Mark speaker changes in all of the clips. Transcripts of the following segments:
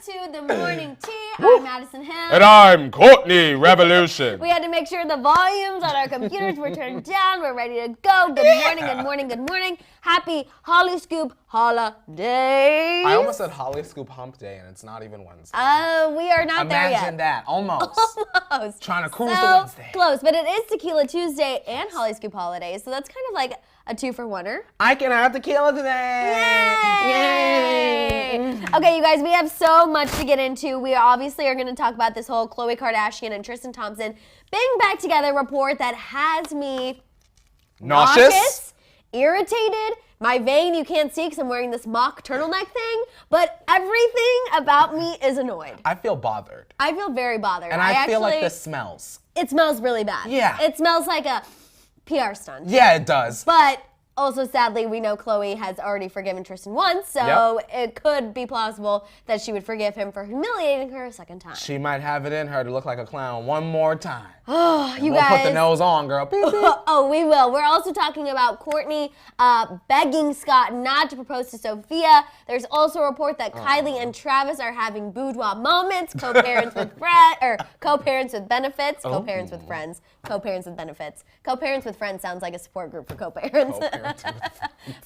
Speaker 1: to the morning tea. I'm Maddison
Speaker 2: And I'm Courtney Revolution.
Speaker 1: We had to make sure the volumes on our computers were turned down. We're ready to go. Good morning, good morning, good morning. Happy Hollyscoop holidays.
Speaker 2: I almost said Hollyscoop hump day, and it's not even Wednesday.
Speaker 1: We are not there yet.
Speaker 2: Imagine that. Almost.
Speaker 1: Almost.
Speaker 2: Trying to cruise to Wednesday.
Speaker 1: Close, but it is Tequila Tuesday and Hollyscoop holidays, so that's kind of like a two-for-oneer.
Speaker 2: I can have tequila today.
Speaker 1: Yay! Okay, you guys, we have so much to get into. We obviously are going to talk about this whole Khloe Kardashian and Tristan Thompson being back together report that has me nauseous, irritated. My vein you can't see because I'm wearing this mock turtleneck thing, but everything about me is annoyed.
Speaker 2: I feel bothered.
Speaker 1: I feel very bothered.
Speaker 2: And I feel like this smells.
Speaker 1: It smells really bad.
Speaker 2: Yeah.
Speaker 1: It smells like a PR stunt.
Speaker 2: Yeah, it does.
Speaker 1: But also, sadly, we know Khloe has already forgiven Tristan once, so it could be plausible that she would forgive him for humiliating her a second time.
Speaker 2: She might have it in her to look like a clown one more time.
Speaker 1: Oh, you
Speaker 2: we'll
Speaker 1: guys.
Speaker 2: Put the nose on, girl. Beep, beep.
Speaker 1: Oh, we will. We're also talking about Kourtney begging Scott not to propose to Sophia. There's also a report that Kylie and Travis are having boudoir moments, co-parents with co-parents with benefits, co-parents with friends, co-parents with benefits. Co-parents with friends sounds like a support group for co-parents.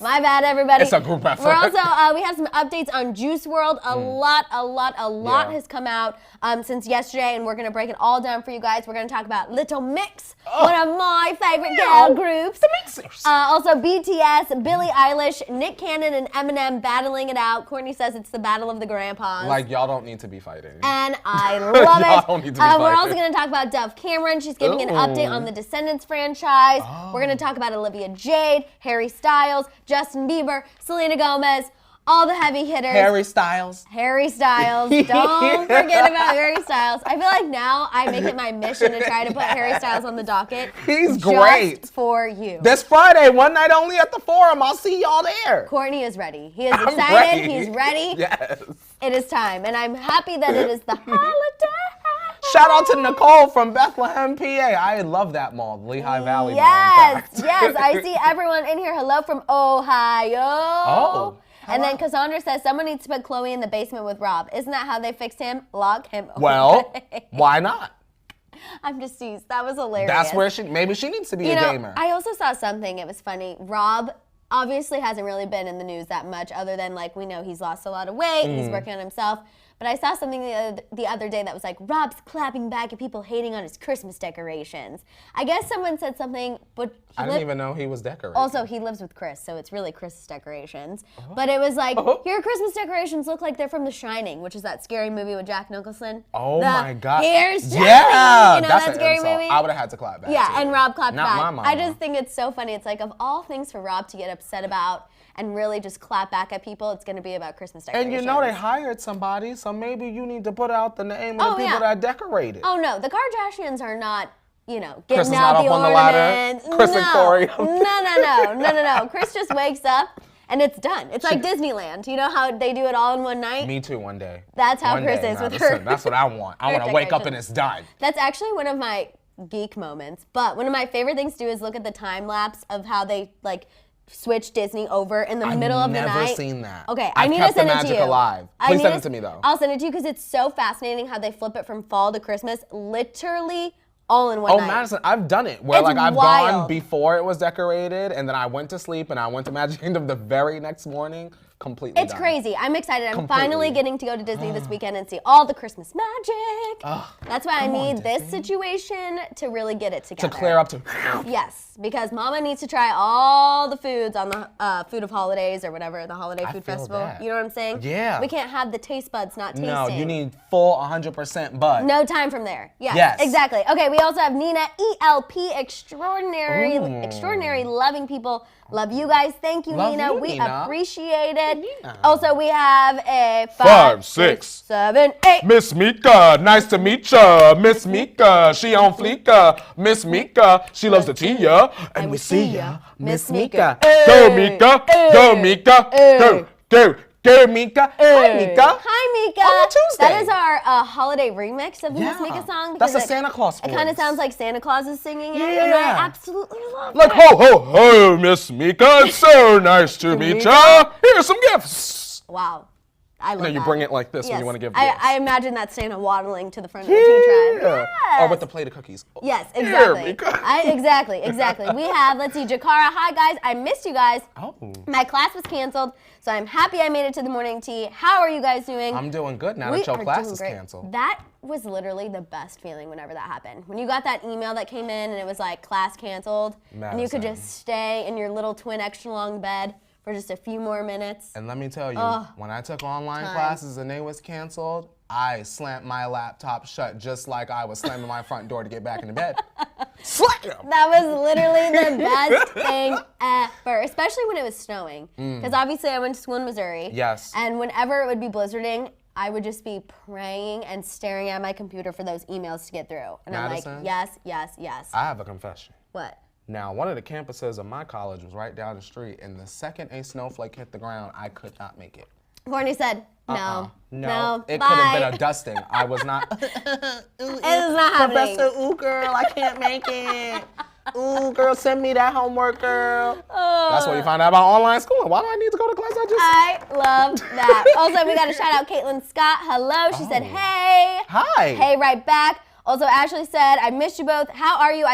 Speaker 1: My bad, everybody.
Speaker 2: It's a group effort.
Speaker 1: We're also, we have some updates on Juice WRLD. A lot has come out since yesterday, and we're going to break it all down for you guys. We're going to talk about Little Mix, one of my favorite girl groups.
Speaker 2: The Mixers.
Speaker 1: Also, BTS, Billie Eilish, Nick Cannon, and Eminem battling it out. Kourtney says it's the battle of the grandpas.
Speaker 2: Like, y'all don't need to be fighting.
Speaker 1: And I love it.
Speaker 2: Y'all don't need to be fighting.
Speaker 1: We're also going to talk about Dove Cameron. She's giving an update on the Descendants franchise. We're going to talk about Olivia Jade, Harry Styles, Justin Bieber, Selena Gomez, all the heavy hitters.
Speaker 2: Harry Styles.
Speaker 1: Harry Styles. Don't forget about Harry Styles. I feel like now I make it my mission to try to put Harry Styles on the docket.
Speaker 2: He's great.
Speaker 1: Just for you.
Speaker 2: This Friday, one night only at the Forum. I'll see y'all there.
Speaker 1: Kourtney is ready. He is excited.
Speaker 2: Ready.
Speaker 1: He's ready.
Speaker 2: Yes.
Speaker 1: It is time. And I'm happy that it is the holiday.
Speaker 2: Shout out to Nicole from Bethlehem, PA. I love that mall, the Lehigh Valley Mall.
Speaker 1: Yes. I see everyone in here. Hello from Ohio.
Speaker 2: Oh.
Speaker 1: And then Cassandra says, someone needs to put Khloe in the basement with Rob. Isn't that how they fixed him? Lock him away.
Speaker 2: Well, why not?
Speaker 1: I'm just teased. That was hilarious.
Speaker 2: That's where maybe she needs to be a gamer.
Speaker 1: I also saw something. It was funny. Rob obviously hasn't really been in the news that much other than, like, we know he's lost a lot of weight. He's working on himself. But I saw something the other day that was like, Rob's clapping back at people hating on his Christmas decorations. I guess someone said something, but
Speaker 2: I didn't even know he was decorating.
Speaker 1: Also, he lives with Chris, so it's really Chris's decorations. But it was like, your Christmas decorations look like they're from The Shining, which is that scary movie with Jack Nicholson.
Speaker 2: Oh my God.
Speaker 1: Here's Shining.
Speaker 2: Yeah,
Speaker 1: you know
Speaker 2: that's
Speaker 1: that scary
Speaker 2: insult.
Speaker 1: movie?
Speaker 2: I would have had to clap back.
Speaker 1: Yeah,
Speaker 2: too.
Speaker 1: and Rob clapped
Speaker 2: Not
Speaker 1: back.
Speaker 2: my mama.
Speaker 1: I just think it's so funny. It's like, of all things for Rob to get upset about and really just clap back at people, it's going to be about Christmas decorations.
Speaker 2: And you know they hired somebody, so maybe you need to put out the name of the people that decorated.
Speaker 1: Oh, no. The Kardashians are not, getting
Speaker 2: Chris is
Speaker 1: out
Speaker 2: not
Speaker 1: the
Speaker 2: up on the ladder. Chris and Corey.
Speaker 1: No. Chris just wakes up and it's done. It's like Disneyland. You know how they do it all in one night?
Speaker 2: Me too, one day.
Speaker 1: That's how Chris is with her.
Speaker 2: That's what I want. I want to wake up and it's done.
Speaker 1: That's actually one of my geek moments. But one of my favorite things to do is look at the time lapse of how they, switch Disney over in the middle of the night.
Speaker 2: I've never seen that.
Speaker 1: Okay, I need to send it to you.
Speaker 2: I've kept the magic alive. Please send it to me, though.
Speaker 1: I'll send it to you because it's so fascinating how they flip it from fall to Christmas, literally all in one night.
Speaker 2: Oh, Madison, I've done it. Where, I've gone before it was decorated, and then I went to sleep, and I went to Magic Kingdom the very next morning. Completely
Speaker 1: It's
Speaker 2: done.
Speaker 1: crazy. I'm excited. I'm finally getting to go to Disney this weekend and see all the Christmas magic. That's why I need this situation to really get it together.
Speaker 2: To clear up to...
Speaker 1: Yes, because Mama needs to try all the foods on the Food of Holidays or whatever, the Holiday Food Festival.
Speaker 2: That.
Speaker 1: You know what I'm saying?
Speaker 2: Yeah.
Speaker 1: We can't have the taste buds not tasting.
Speaker 2: No, you need full 100% bud.
Speaker 1: No time from there.
Speaker 2: Yes.
Speaker 1: Exactly. Okay, we also have Nina, ELP, extraordinary loving people. Love you guys. Thank you, Nina. We appreciate it.
Speaker 2: Nina.
Speaker 1: Also, we have a
Speaker 2: 5, 6,
Speaker 1: 7, 8.
Speaker 2: Miss Mika, nice to meet ya. Miss Mika, she on fleeka. Miss Mika, she loves to tea ya. And we see ya. Miss Mika. Go, Mika. Go, Mika. Go. Go, Mika. Hi, Mika.
Speaker 1: Hi, Mika.
Speaker 2: On a Tuesday.
Speaker 1: That is our holiday remix of the Miss Mika song.
Speaker 2: That's a Santa Claus voice.
Speaker 1: It kind of sounds like Santa Claus is singing it.
Speaker 2: Yeah.
Speaker 1: And I absolutely love it.
Speaker 2: Like, ho, ho, ho, Miss Mika. It's so nice to meet ya. Here's some gifts.
Speaker 1: Wow. I love that.
Speaker 2: You bring it like this when you want to give gifts.
Speaker 1: I imagine that Santa waddling to the front of the tea tribe.
Speaker 2: Yes. Or with the plate of cookies.
Speaker 1: Yes, exactly.
Speaker 2: Here,
Speaker 1: Exactly. We have, let's see, Jakara. Hi, guys. I missed you guys.
Speaker 2: Oh.
Speaker 1: My class was canceled, so I'm happy I made it to the morning tea. How are you guys doing?
Speaker 2: I'm doing good now that your class is canceled.
Speaker 1: That was literally the best feeling whenever that happened. When you got that email that came in and it was like class canceled, and you could just stay in your little twin extra long bed for just a few more minutes.
Speaker 2: And let me tell you, when I took online classes and they was canceled, I slammed my laptop shut just like I was slamming my front door to get back into bed. Slam!
Speaker 1: That was literally the best thing ever, especially when it was snowing. Because obviously I went to school in Missouri.
Speaker 2: Yes.
Speaker 1: And whenever it would be blizzarding, I would just be praying and staring at my computer for those emails to get through. And
Speaker 2: Maddison,
Speaker 1: I'm like, yes.
Speaker 2: I have a confession.
Speaker 1: What?
Speaker 2: Now, one of the campuses of my college was right down the street, and the second a snowflake hit the ground, I could not make it.
Speaker 1: Kourtney said, no,
Speaker 2: it
Speaker 1: bye.
Speaker 2: could have been a dusting. I was not.
Speaker 1: It's not happening.
Speaker 2: Professor, ooh, girl, I can't make it. Ooh, girl, send me that homework, girl. That's what you find out about online schooling. Why do I need to go to class?
Speaker 1: I love that. Also, we got to shout out Caitlin Scott. Hello. She said, hey.
Speaker 2: Hi.
Speaker 1: Hey, right back. Also, Ashley said, I missed you both. How are you?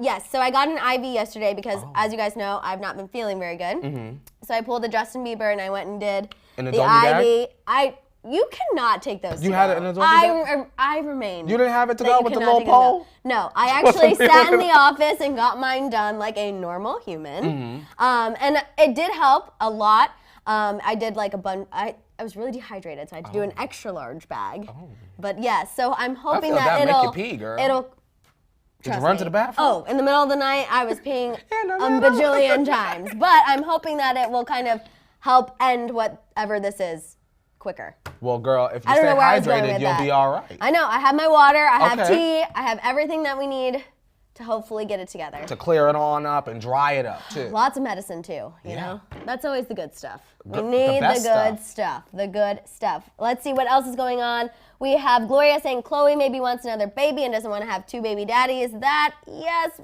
Speaker 1: Yes, so I got an IV yesterday because, as you guys know, I've not been feeling very good. So I pulled the Justin Bieber and I went and did the IV. You cannot take those
Speaker 2: You had it in a doggy bag?
Speaker 1: I remain.
Speaker 2: You didn't have it to go with the little pole?
Speaker 1: No, I actually sat in the office and got mine done like a normal human. And it did help a lot. I did like a bunch. I was really dehydrated, so I had to do an extra large bag. But yes, so I'm hoping that it'll
Speaker 2: make you pee, girl. Did you run to the bathroom?
Speaker 1: Oh, in the middle of the night, I was peeing a bajillion times. But I'm hoping that it will kind of help end whatever this is quicker.
Speaker 2: Well, girl, if you stay hydrated, you'll be all right.
Speaker 1: I know. I have my water. I have tea. I have everything that we need to hopefully get it together.
Speaker 2: To clear it on up and dry it up, too.
Speaker 1: Lots of medicine, too, you know? That's always the good stuff. We need the good stuff. The good stuff. Let's see what else is going on. We have Gloria saying Khloe maybe wants another baby and doesn't want to have 2 baby daddies. That, yes.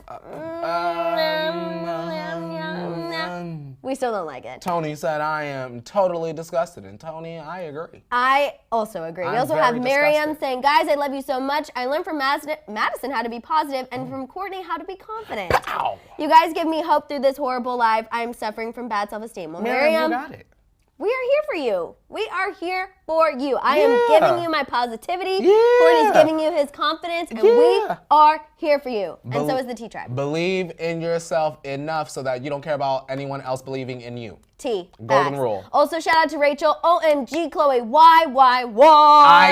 Speaker 1: We still don't like it.
Speaker 2: Tony said I am totally disgusted, and Tony, I agree.
Speaker 1: I also agree. We also have Miriam saying, guys, I love you so much. I learned from Maddison how to be positive and from Kourtney how to be confident. Pow. You guys give me hope through this horrible life. I'm suffering from bad self-esteem. Well, Miriam,
Speaker 2: you got it.
Speaker 1: We are here for you. We are here for you. I am giving you my positivity. Kourtney's giving you his confidence, and we are here for you. And so is the Tea Tribe.
Speaker 2: Believe in yourself enough so that you don't care about anyone else believing in you.
Speaker 1: Golden
Speaker 2: rule.
Speaker 1: Also, shout out to Rachel. OMG, Khloe. Why?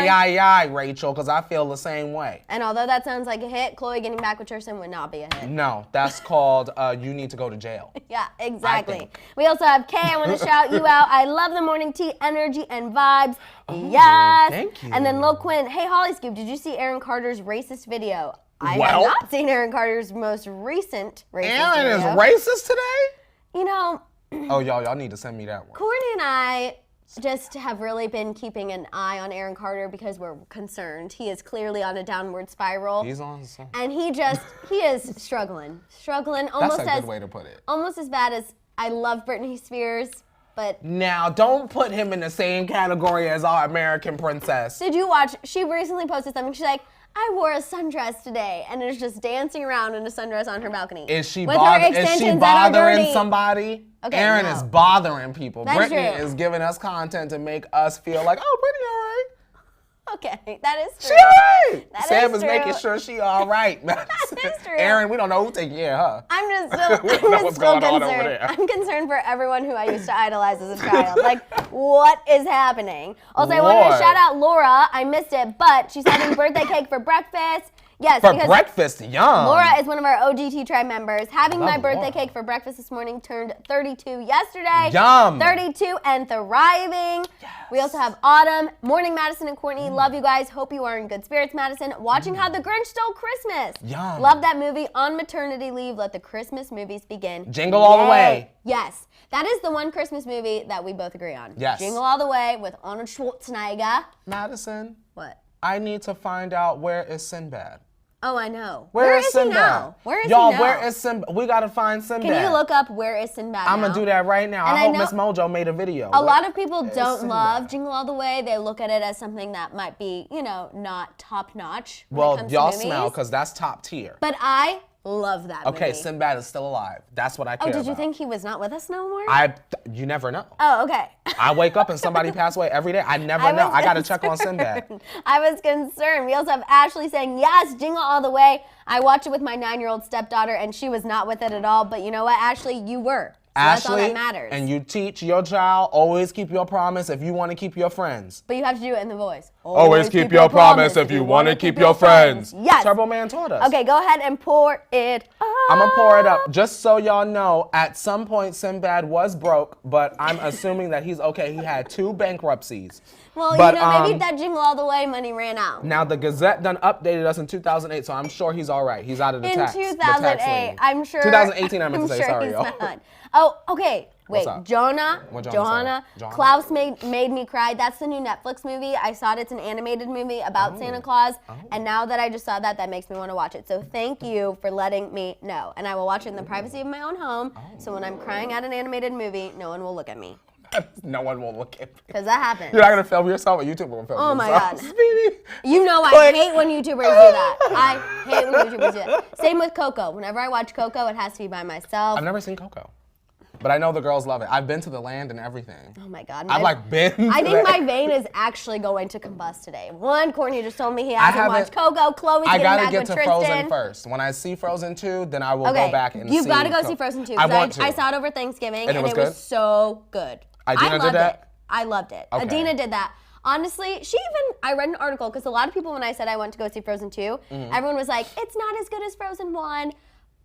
Speaker 2: Aye, Rachel, because I feel the same way.
Speaker 1: And although that sounds like a hit, Khloe getting back with Tristan would not be a hit.
Speaker 2: No, that's called you need to go to jail.
Speaker 1: Yeah, exactly. We also have Kay. I want to shout you out. I love the morning tea energy and vibes. Yes.
Speaker 2: Thank you.
Speaker 1: And then Lil Quinn. Hey, Hollyscoop, did you see Aaron Carter's racist video? I have not seen Aaron Carter's most recent racist video.
Speaker 2: Aaron is racist today?
Speaker 1: You know.
Speaker 2: Oh, y'all need to send me that one.
Speaker 1: Kourtney and I just have really been keeping an eye on Aaron Carter because we're concerned. He is clearly on a downward spiral.
Speaker 2: He's on some.
Speaker 1: And he is struggling. Almost
Speaker 2: That's a good way to put it.
Speaker 1: Almost as bad as I love Britney Spears, but.
Speaker 2: Now, don't put him in the same category as our American princess.
Speaker 1: Did you watch? She recently posted something. She's like, I wore a sundress today, and is just dancing around in a sundress on her balcony.
Speaker 2: Is she bothering somebody?
Speaker 1: Okay,
Speaker 2: Aaron is bothering people.
Speaker 1: That's
Speaker 2: Britney
Speaker 1: true.
Speaker 2: is giving us content to make us feel like, oh, Britney all right.
Speaker 1: Okay, that is true.
Speaker 2: She all right.
Speaker 1: Sam
Speaker 2: is making sure she all right.
Speaker 1: That is true.
Speaker 2: Aaron, we don't know who's taking care of her.
Speaker 1: I'm just still concerned. I'm concerned for everyone who I used to idolize as a child. Like, what is happening? Also, I wanted to shout out Laura. I missed it, but she's having birthday cake for breakfast. Yes,
Speaker 2: for breakfast, yum.
Speaker 1: Laura is one of our OGT Tribe members. Having my birthday cake for breakfast this morning, turned 32 yesterday.
Speaker 2: Yum.
Speaker 1: 32 and thriving. Yes. We also have Autumn. Morning, Maddison and Courtney. Love you guys. Hope you are in good spirits, Maddison. Watching How the Grinch Stole Christmas.
Speaker 2: Yum.
Speaker 1: Love that movie. On maternity leave, let the Christmas movies begin.
Speaker 2: Jingle all the way.
Speaker 1: Yes. That is the one Christmas movie that we both agree on.
Speaker 2: Yes.
Speaker 1: Jingle All the Way with Arnold Schwarzenegger.
Speaker 2: Madison.
Speaker 1: What?
Speaker 2: I need to find out where is Sinbad.
Speaker 1: Oh, I know.
Speaker 2: Where is Sinbad?
Speaker 1: He now? Where is
Speaker 2: Y'all,
Speaker 1: he now?
Speaker 2: where is Sinbad? We gotta find Sinbad.
Speaker 1: Can you look up where is Sinbad
Speaker 2: I'm
Speaker 1: now?
Speaker 2: gonna do that right now.
Speaker 1: And
Speaker 2: I hope Miss Mojo made a video.
Speaker 1: A lot of people don't love Jingle All the Way. They look at it as something that might be, not top notch.
Speaker 2: Well, y'all smell, because that's top tier.
Speaker 1: But I love that movie.
Speaker 2: Okay, Sinbad is still alive. That's what I care about.
Speaker 1: Oh, did you think he was not with us no more?
Speaker 2: You never know.
Speaker 1: Oh, okay.
Speaker 2: I wake up and somebody passed away every day. I never know. I gotta check on Sinbad.
Speaker 1: I was concerned. We also have Ashley saying, yes, Jingle All the Way. I watched it with my 9-year-old stepdaughter, and she was not with it at all. But you know what, Ashley? You were. So that's all that matters.
Speaker 2: And you teach your child, always keep your promise if you want to keep your friends.
Speaker 1: But you have to do it in the voice.
Speaker 2: Always keep your promise if you want to keep your friends.
Speaker 1: Yes.
Speaker 2: Turbo Man taught us.
Speaker 1: Okay, go ahead and pour it up.
Speaker 2: I'm going to pour it up. Just so y'all know, at some point Sinbad was broke, but I'm assuming that he's okay. He had 2 bankruptcies.
Speaker 1: Well, maybe that Jingle All the Way money ran out.
Speaker 2: Now, the Gazette done updated us in 2008, so I'm sure he's all right. He's out of the tax.
Speaker 1: In 2008, I'm sure.
Speaker 2: 2018, I meant to say,
Speaker 1: sure
Speaker 2: sorry,
Speaker 1: he's
Speaker 2: y'all.
Speaker 1: not. Oh, okay. Wait,
Speaker 2: What's up?
Speaker 1: Johanna,
Speaker 2: What Johanna say? Johanna?
Speaker 1: Klaus made me cry. That's the new Netflix movie. I saw it. It's an animated movie about Santa Claus. And now that I just saw that, that makes me want to watch it. So thank you for letting me know. And I will watch it in the privacy of my own home. So when I'm crying at an animated movie, no one will look at me.
Speaker 2: No one will look at me.
Speaker 1: Because that happens.
Speaker 2: You're not going to film yourself? A YouTuber will film
Speaker 1: Oh my
Speaker 2: themselves.
Speaker 1: God. You know I hate when YouTubers do that. I hate when YouTubers do that. Same with Coco. Whenever I watch Coco, it has to be by myself.
Speaker 2: I've never seen Coco. But I know the girls love it. I've been to the land and everything.
Speaker 1: Oh my God.
Speaker 2: I've been to
Speaker 1: I think my vein is actually going to combust today. One, Kourtney just told me he hasn't watched Coco. Khloe's getting back with Tristan.
Speaker 2: I gotta get to Frozen first. When I see Frozen 2, then I will go back and see.
Speaker 1: You've got to go see Frozen 2.
Speaker 2: I want to.
Speaker 1: I saw it over Thanksgiving and it was
Speaker 2: good?
Speaker 1: so good.
Speaker 2: Idina did that?
Speaker 1: I loved it.
Speaker 2: Okay.
Speaker 1: Adina did that. Honestly, I read an article, because a lot of people, when I said I went to go see Frozen 2, everyone was like, it's not as good as Frozen 1.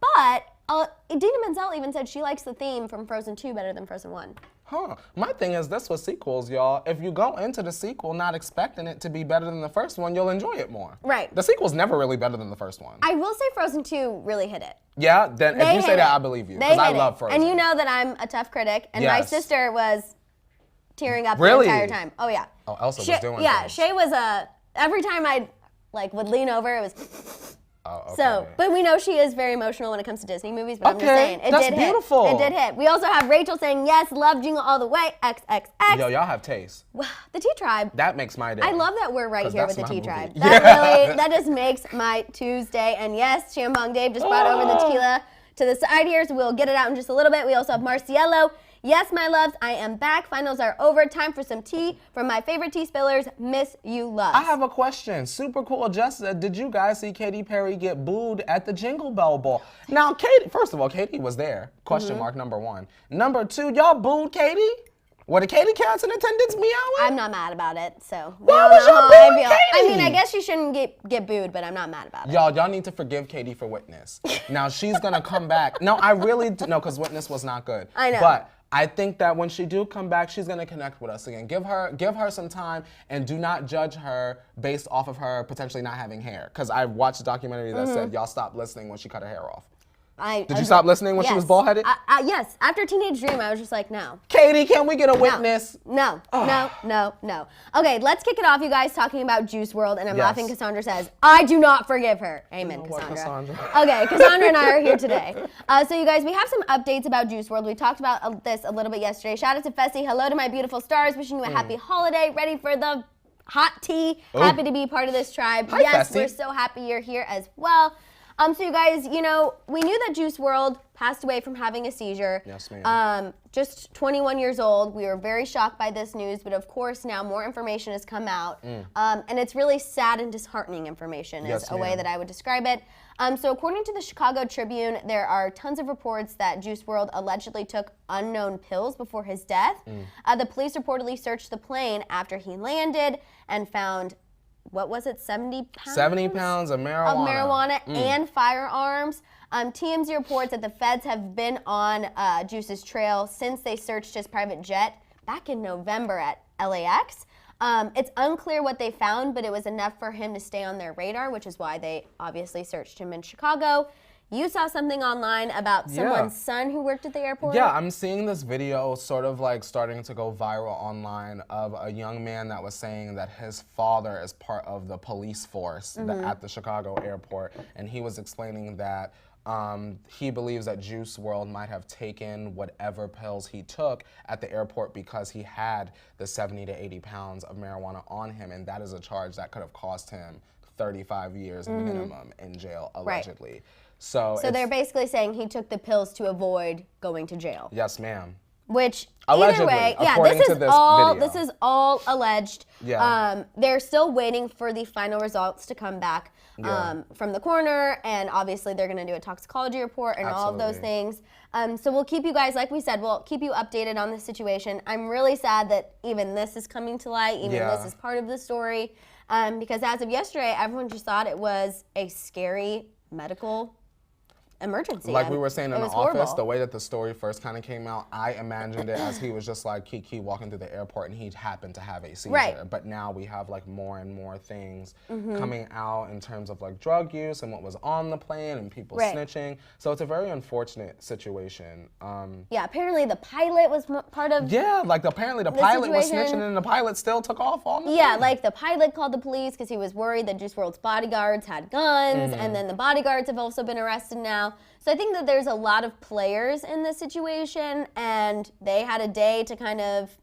Speaker 1: But Idina Menzel even said she likes the theme from Frozen 2 better than Frozen 1.
Speaker 2: Huh. My thing is this with sequels, y'all. If you go into the sequel not expecting it to be better than the first one, you'll enjoy it more.
Speaker 1: Right.
Speaker 2: The sequel's never really better than the first one.
Speaker 1: I will say Frozen 2 really hit it.
Speaker 2: Yeah? Then if you say that, I believe you. Because I love Frozen.
Speaker 1: And you know that I'm a tough critic, and my sister was tearing up
Speaker 2: Really?
Speaker 1: the entire time. Oh, yeah.
Speaker 2: Oh, Elsa was doing things.
Speaker 1: Shay was every time I would lean over, it was...
Speaker 2: Oh, okay.
Speaker 1: So, but we know she is very emotional when it comes to Disney movies, but I'm just
Speaker 2: Okay,
Speaker 1: saying, it
Speaker 2: that's
Speaker 1: did
Speaker 2: beautiful.
Speaker 1: hit. It did hit. We also have Rachel saying, yes, love Jingle All the Way, XXX.
Speaker 2: Yo, y'all have taste.
Speaker 1: The T-Tribe.
Speaker 2: That makes my day.
Speaker 1: I love that we're right
Speaker 2: 'Cause
Speaker 1: here with
Speaker 2: that's
Speaker 1: the
Speaker 2: my
Speaker 1: T-Tribe.
Speaker 2: movie.
Speaker 1: That just makes my Tuesday. And yes, Shambong Dave just brought over the tequila to the side here, so we'll get it out in just a little bit. We also have Marciello. Yes, my loves, I am back. Finals are over. Time for some tea from my favorite tea spillers, Miss You Love.
Speaker 2: I have a question. Super Cool Just said, did you guys see Katy Perry get booed at the Jingle Bell Ball? Now, Katy, first of all, Katy was there. Question mark number 1. Number 2, y'all booed Katy? Were the Katy cats in attendance meowing?
Speaker 1: I'm not mad about it, so.
Speaker 2: Why was y'all booing Katy?
Speaker 1: I mean, I guess she shouldn't get booed, but I'm not mad about it.
Speaker 2: Y'all need to forgive Katy for Witness. Now, she's gonna come back. No, I really do. No, because Witness was not good.
Speaker 1: I know.
Speaker 2: But I think that when she do come back, she's gonna connect with us again. Give her some time, and do not judge her based off of her potentially not having hair. Because I watched a documentary that said y'all stopped listening when she cut her hair off. Did you stop listening when she was bald-headed?
Speaker 1: Yes. After Teenage Dream, I was just like, no.
Speaker 2: Katy, can we get a witness?
Speaker 1: No. Okay, let's kick it off, you guys, talking about Juice WRLD, and I'm laughing. Cassandra says, I do not forgive her. Amen, Cassandra. Okay, Cassandra and I are here today. So, you guys, we have some updates about Juice WRLD. We talked about this a little bit yesterday. Shout out to Fessy. Hello to my beautiful stars. Wishing you a happy holiday. Ready for the hot tea.
Speaker 2: Ooh.
Speaker 1: Happy to be part of this tribe.
Speaker 2: Hi,
Speaker 1: yes,
Speaker 2: Fessy.
Speaker 1: we're so happy you're here as well. So you guys, we knew that Juice WRLD passed away from having a seizure.
Speaker 2: Yes, ma'am.
Speaker 1: Just 21 years old. We were very shocked by this news, but of course now more information has come out. And it's really sad and disheartening information is a way that I would describe it. So according to the Chicago Tribune, there are tons of reports that Juice WRLD allegedly took unknown pills before his death. The police reportedly searched the plane after he landed and found, what was it, 70 pounds?
Speaker 2: 70 pounds of marijuana.
Speaker 1: And firearms. TMZ reports that the feds have been on Juice's trail since they searched his private jet back in November at LAX. It's unclear what they found, but it was enough for him to stay on their radar, which is why they obviously searched him in Chicago. You saw something online about someone's son who worked at the airport?
Speaker 2: Yeah, I'm seeing this video sort of like starting to go viral online of a young man that was saying that his father is part of the police force at the Chicago airport, and he was explaining that he believes that Juice WRLD might have taken whatever pills he took at the airport because he had the 70 to 80 pounds of marijuana on him, and that is a charge that could have cost him 35 years minimum in jail, allegedly.
Speaker 1: Right.
Speaker 2: So
Speaker 1: they're basically saying he took the pills to avoid going to jail.
Speaker 2: Yes, ma'am.
Speaker 1: Which,
Speaker 2: allegedly,
Speaker 1: either way, yeah, this is all alleged.
Speaker 2: Yeah.
Speaker 1: They're still waiting for the final results to come back from the coroner, and obviously they're going to do a toxicology report and all of those things. So we'll keep you guys, like we said, we'll keep you updated on the situation. I'm really sad that even this is coming to light, even this is part of the story, because as of yesterday, everyone just thought it was a scary medical emergency.
Speaker 2: Like we were saying in the
Speaker 1: horrible.
Speaker 2: office, the way that the story first kind of came out, I imagined it as he was just like Kiki walking through the airport and he happened to have a seizure.
Speaker 1: Right.
Speaker 2: But now we have like more and more things coming out in terms of like drug use and what was on the plane and people snitching. So it's a very unfortunate situation.
Speaker 1: Yeah, apparently the pilot was part of
Speaker 2: apparently the pilot was snitching and the pilot still took off on the plane.
Speaker 1: Like the pilot called the police because he was worried that Juice WRLD's bodyguards had guns, and then the bodyguards have also been arrested now. So I think that there's a lot of players in this situation, and they had a day to kind of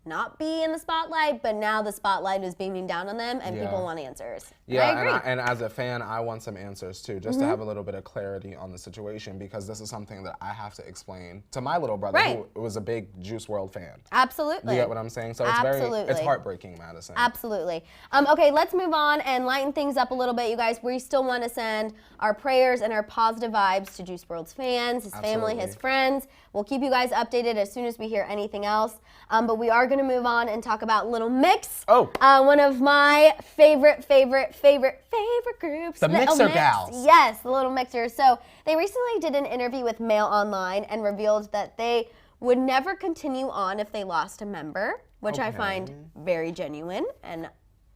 Speaker 1: not be in the spotlight, but now the spotlight is beaming down on them, and people want answers.
Speaker 2: Yeah,
Speaker 1: I agree.
Speaker 2: And as a fan, I want some answers too, just to have a little bit of clarity on the situation, because this is something that I have to explain to my little brother, who was a big Juice WRLD fan.
Speaker 1: Absolutely.
Speaker 2: You get what I'm saying? So it's heartbreaking, Maddison.
Speaker 1: Absolutely. Okay, let's move on and lighten things up a little bit, you guys. We still want to send our prayers and our positive vibes to Juice WRLD's fans, his family, his friends. We'll keep you guys updated as soon as we hear anything else. But we are going to move on and talk about Little Mix. One of my favorite groups.
Speaker 2: The Mixer Gals.
Speaker 1: Yes, the Little Mixers. So they recently did an interview with Mail Online and revealed that they would never continue on if they lost a member, which I find very genuine. And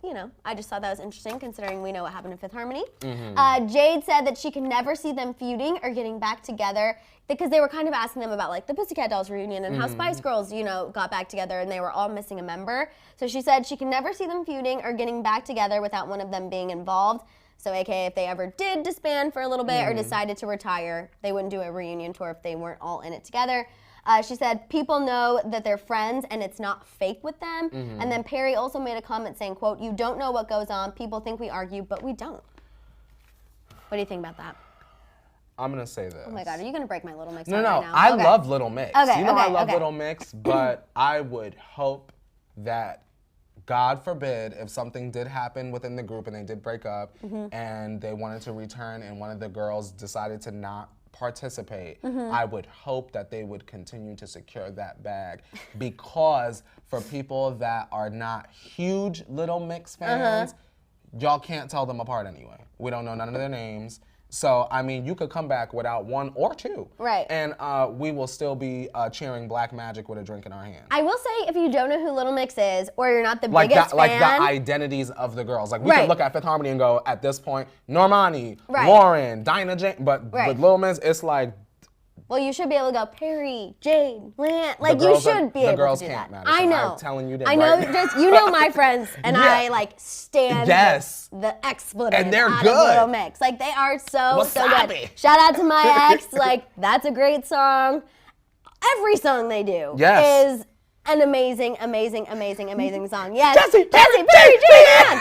Speaker 1: you know, I just thought that was interesting considering we know what happened in Fifth Harmony. Jade said that she can never see them feuding or getting back together because they were kind of asking them about like the Pussycat Dolls reunion and how Spice Girls, you know, got back together and they were all missing a member. So she said she can never see them feuding or getting back together without one of them being involved. So aka if they ever did disband for a little bit or decided to retire, they wouldn't do a reunion tour if they weren't all in it together. She said, people know that they're friends and it's not fake with them. And then Perry also made a comment saying, quote, "You don't know what goes on. People think we argue, but we don't." What do you think about that?
Speaker 2: I'm going to say this.
Speaker 1: Oh my God, are you going to break my Little Mix?
Speaker 2: No,
Speaker 1: right now?
Speaker 2: I love Little Mix. I love
Speaker 1: okay.
Speaker 2: Little Mix, but I would hope that, God forbid, if something did happen within the group and they did break up and they wanted to return and one of the girls decided to not participate, I would hope that they would continue to secure that bag, because for people that are not huge Little Mix fans, y'all can't tell them apart anyway. We don't know none of their names. So, I mean, you could come back without one or two.
Speaker 1: Right.
Speaker 2: And we will still be cheering Black Magic with a drink in our hand.
Speaker 1: I will say, if you don't know who Little Mix is, or you're not the biggest fan.
Speaker 2: Like the identities of the girls. Like, we can look at Fifth Harmony and go, at this point, Normani, Lauren, Dinah Jane. But with Little Mix, it's like...
Speaker 1: Well, you should be able to go, Perry, Jade, Lance. Like, you should be able to do that.
Speaker 2: Madison.
Speaker 1: I know.
Speaker 2: I'm telling you that.
Speaker 1: I know, you know my friends, and I, like, stand the expletive
Speaker 2: and they're
Speaker 1: out
Speaker 2: good.
Speaker 1: Of Little Mix. Like, they are so
Speaker 2: Wasabi.
Speaker 1: good. Shout out to my ex. Like, that's a great song. Every song they do is an amazing song. Yes. Jesse, Perry, Jade.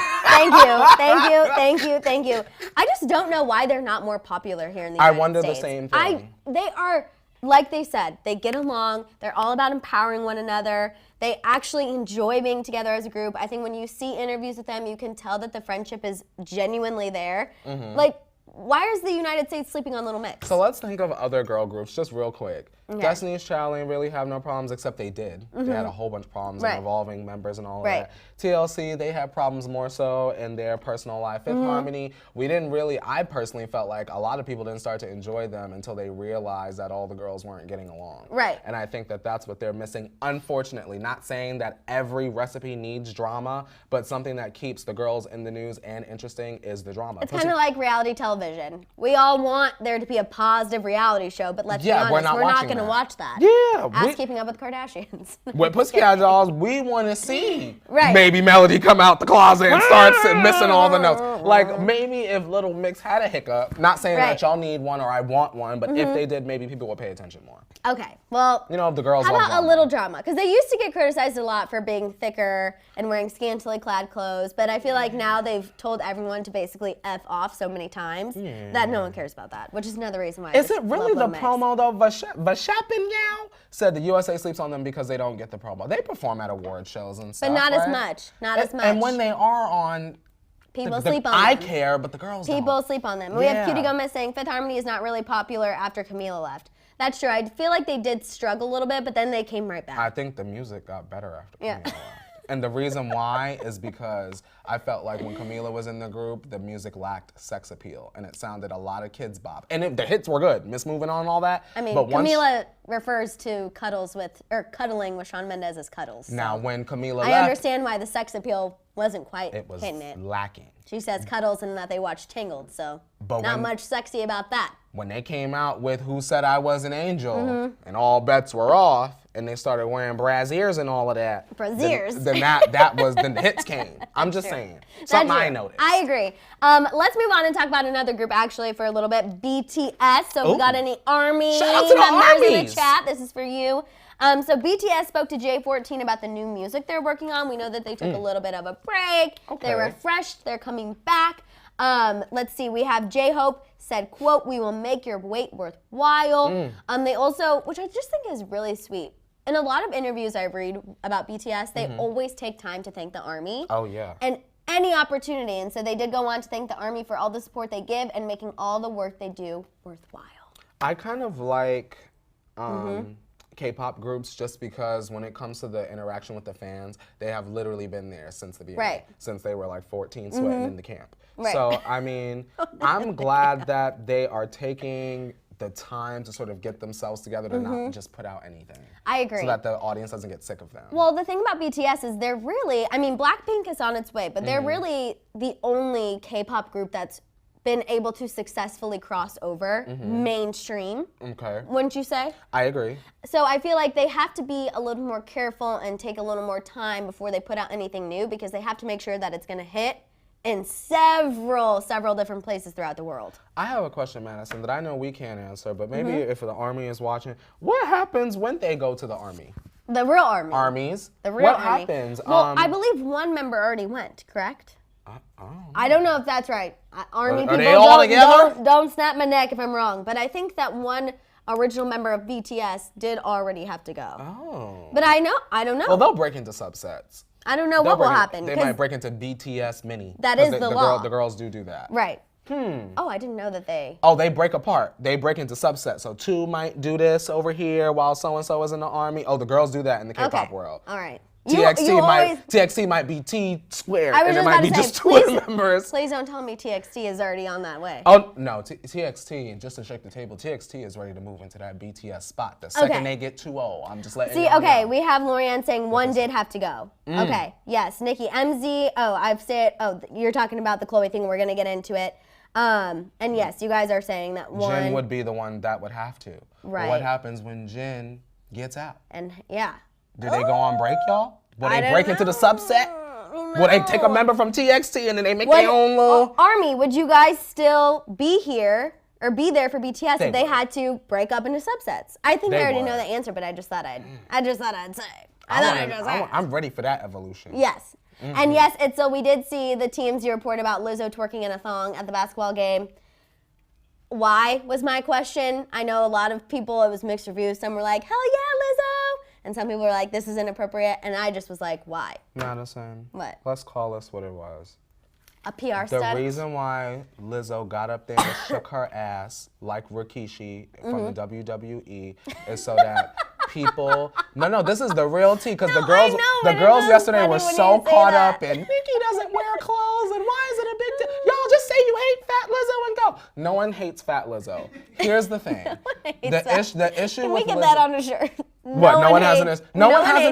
Speaker 1: Thank you. I just don't know why they're not more popular here in the United States.
Speaker 2: I wonder the same thing.
Speaker 1: They are, like they said, they get along. They're all about empowering one another. They actually enjoy being together as a group. I think when you see interviews with them, you can tell that the friendship is genuinely there. Like, why is the United States sleeping on Little Mix?
Speaker 2: So let's think of other girl groups just real quick.
Speaker 1: Okay.
Speaker 2: Destiny's Child ain't really have no problems, except they did. They had a whole bunch of problems involving members and all of that. TLC, they had problems more so in their personal life. Fifth Harmony, I personally felt like a lot of people didn't start to enjoy them until they realized that all the girls weren't getting along.
Speaker 1: Right.
Speaker 2: And I think that that's what they're missing, unfortunately. Not saying that every recipe needs drama, but something that keeps the girls in the news and interesting is the drama.
Speaker 1: It's kind of like reality television. We all want there to be a positive reality show, but let's be honest, we're not going to watch that.
Speaker 2: Yeah.
Speaker 1: Ask Keeping Up with Kardashians.
Speaker 2: With Pussycat Dolls, we want to see maybe Melody come out the closet and start missing all the notes. Like, maybe if Little Mix had a hiccup, not saying that y'all need one or I want one, but if they did, maybe people would pay attention more.
Speaker 1: Okay, well,
Speaker 2: you know, the girls
Speaker 1: how
Speaker 2: love
Speaker 1: about
Speaker 2: drama.
Speaker 1: a little drama? Because they used to get criticized a lot for being thicker and wearing scantily clad clothes, but I feel like now they've told everyone to basically F off so many times that no one cares about that, which is another reason why
Speaker 2: Is it really the promo, though? Verstappen said the USA sleeps on them because they don't get the promo. They perform at award shows and stuff,
Speaker 1: but not as much. Not as much.
Speaker 2: And when they are on,
Speaker 1: people sleep on them.
Speaker 2: I care, but the girls don't.
Speaker 1: People sleep on them. We have Cutie Gomez saying Fifth Harmony is not really popular after Camila left. That's true. I feel like they did struggle a little bit, but then they came right back.
Speaker 2: I think the music got better after Camila left. And the reason why is because I felt like when Camila was in the group, the music lacked sex appeal, and it sounded a lot of kids bop. And the hits were good, Miss Moving On and all that.
Speaker 1: I mean, Camila refers to cuddling with Shawn Mendes as cuddles. So.
Speaker 2: Now, when Camila left,
Speaker 1: I understand why the sex appeal wasn't quite hitting it.
Speaker 2: Lacking.
Speaker 1: She says cuddles and that they watch Tangled, so not much sexy about that.
Speaker 2: When they came out with Who Said I Was an Angel and all bets were off, and they started wearing brassieres and all of that.
Speaker 1: Brassieres.
Speaker 2: Then the hits came. I'm just saying. Something I noticed.
Speaker 1: I agree. Let's move on and talk about another group actually for a little bit, BTS. So if we got any ARMY
Speaker 2: Shout out to the
Speaker 1: members in
Speaker 2: ARMYs.
Speaker 1: the chat, this is for you. So BTS spoke to J14 about the new music they're working on. We know that they took a little bit of a break.
Speaker 2: Okay.
Speaker 1: They're refreshed. They're coming back. Let's see. We have J-Hope said, quote, "We will make your wait worthwhile." They also, which I just think is really sweet. In a lot of interviews I read about BTS, they always take time to thank the ARMY.
Speaker 2: Oh, yeah.
Speaker 1: And any opportunity. And so they did go on to thank the ARMY for all the support they give and making all the work they do worthwhile.
Speaker 2: I kind of like K-pop groups just because when it comes to the interaction with the fans, they have literally been there since the beginning.
Speaker 1: Right.
Speaker 2: Since they were like 14 sweating in the camp.
Speaker 1: Right.
Speaker 2: So, I mean, I'm glad that they are taking the time to sort of get themselves together to not just put out anything.
Speaker 1: I agree.
Speaker 2: So that the audience doesn't get sick of them.
Speaker 1: Well, the thing about BTS is they're really, I mean, Blackpink is on its way, but they're really the only K-pop group that's been able to successfully cross over mainstream.
Speaker 2: Okay.
Speaker 1: Wouldn't you say?
Speaker 2: I agree.
Speaker 1: So I feel like they have to be a little more careful and take a little more time before they put out anything new because they have to make sure that it's going to hit in several different places throughout the world.
Speaker 2: I have a question, Madison, that I know we can't answer, but maybe if the ARMY is watching, what happens when they go to the ARMY?
Speaker 1: The real ARMY.
Speaker 2: ARMYs?
Speaker 1: The real
Speaker 2: what
Speaker 1: ARMY.
Speaker 2: happens?
Speaker 1: Well, I believe one member already went, correct? I don't know if that's right. ARMY people
Speaker 2: they all together?
Speaker 1: don't snap my neck if I'm wrong, but I think that one original member of BTS did already have to go.
Speaker 2: Oh.
Speaker 1: But I don't know.
Speaker 2: Well, they'll break into subsets.
Speaker 1: I don't know what will happen.
Speaker 2: They might break into BTS Mini.
Speaker 1: That is the law.
Speaker 2: The girls do that.
Speaker 1: Right. Oh, I didn't know that they...
Speaker 2: Oh, they break apart. They break into subsets. So two might do this over here while so-and-so is in the ARMY. Oh, the girls do that in the K-pop world.
Speaker 1: All right.
Speaker 2: TXT might be T squared, and it might be just two of the members.
Speaker 1: Please don't tell me TXT is already on that way.
Speaker 2: Oh, no, TXT, just to shake the table, TXT is ready to move into that BTS spot. The second they get 2-0, I'm just letting you know.
Speaker 1: We have Lorianne saying one did have to go. Okay, yes, Nikki, MZ, you're talking about the Khloe thing, we're going to get into it. And yes, you guys are saying that one...
Speaker 2: Jin would be the one that would have to.
Speaker 1: Right.
Speaker 2: What happens when Jin gets out?
Speaker 1: And yeah.
Speaker 2: Do they go on break, y'all? Will they break into the subset? Will they take a member from TXT and then they make their own little...
Speaker 1: ARMY, would you guys still be here or be there for BTS if they had to break up into subsets? I think I already know the answer, but I just thought I'd say.
Speaker 2: I'm ready for that evolution.
Speaker 1: Yes. And yes, so we did see the TMZ report about Lizzo twerking in a thong at the basketball game. Why was my question. I know a lot of people, it was mixed reviews. Some were like, hell yeah, Lizzo. And some people were like, this is inappropriate. And I just was like, why?
Speaker 2: Madison.
Speaker 1: What?
Speaker 2: Let's call this what it was.
Speaker 1: A PR
Speaker 2: The
Speaker 1: stunt.
Speaker 2: reason why Lizzo got up there and shook her ass like Rikishi from the WWE is so that people. No, this is the real tea because the girls yesterday were so caught up in Nicki doesn't wear clothes and why is it a big deal? Y'all just say you hate Fat Lizzo and go. No one hates Fat Lizzo. Here's the thing. The issue
Speaker 1: Can
Speaker 2: with
Speaker 1: we get
Speaker 2: Lizzo,
Speaker 1: that on a shirt?
Speaker 2: What? No one has an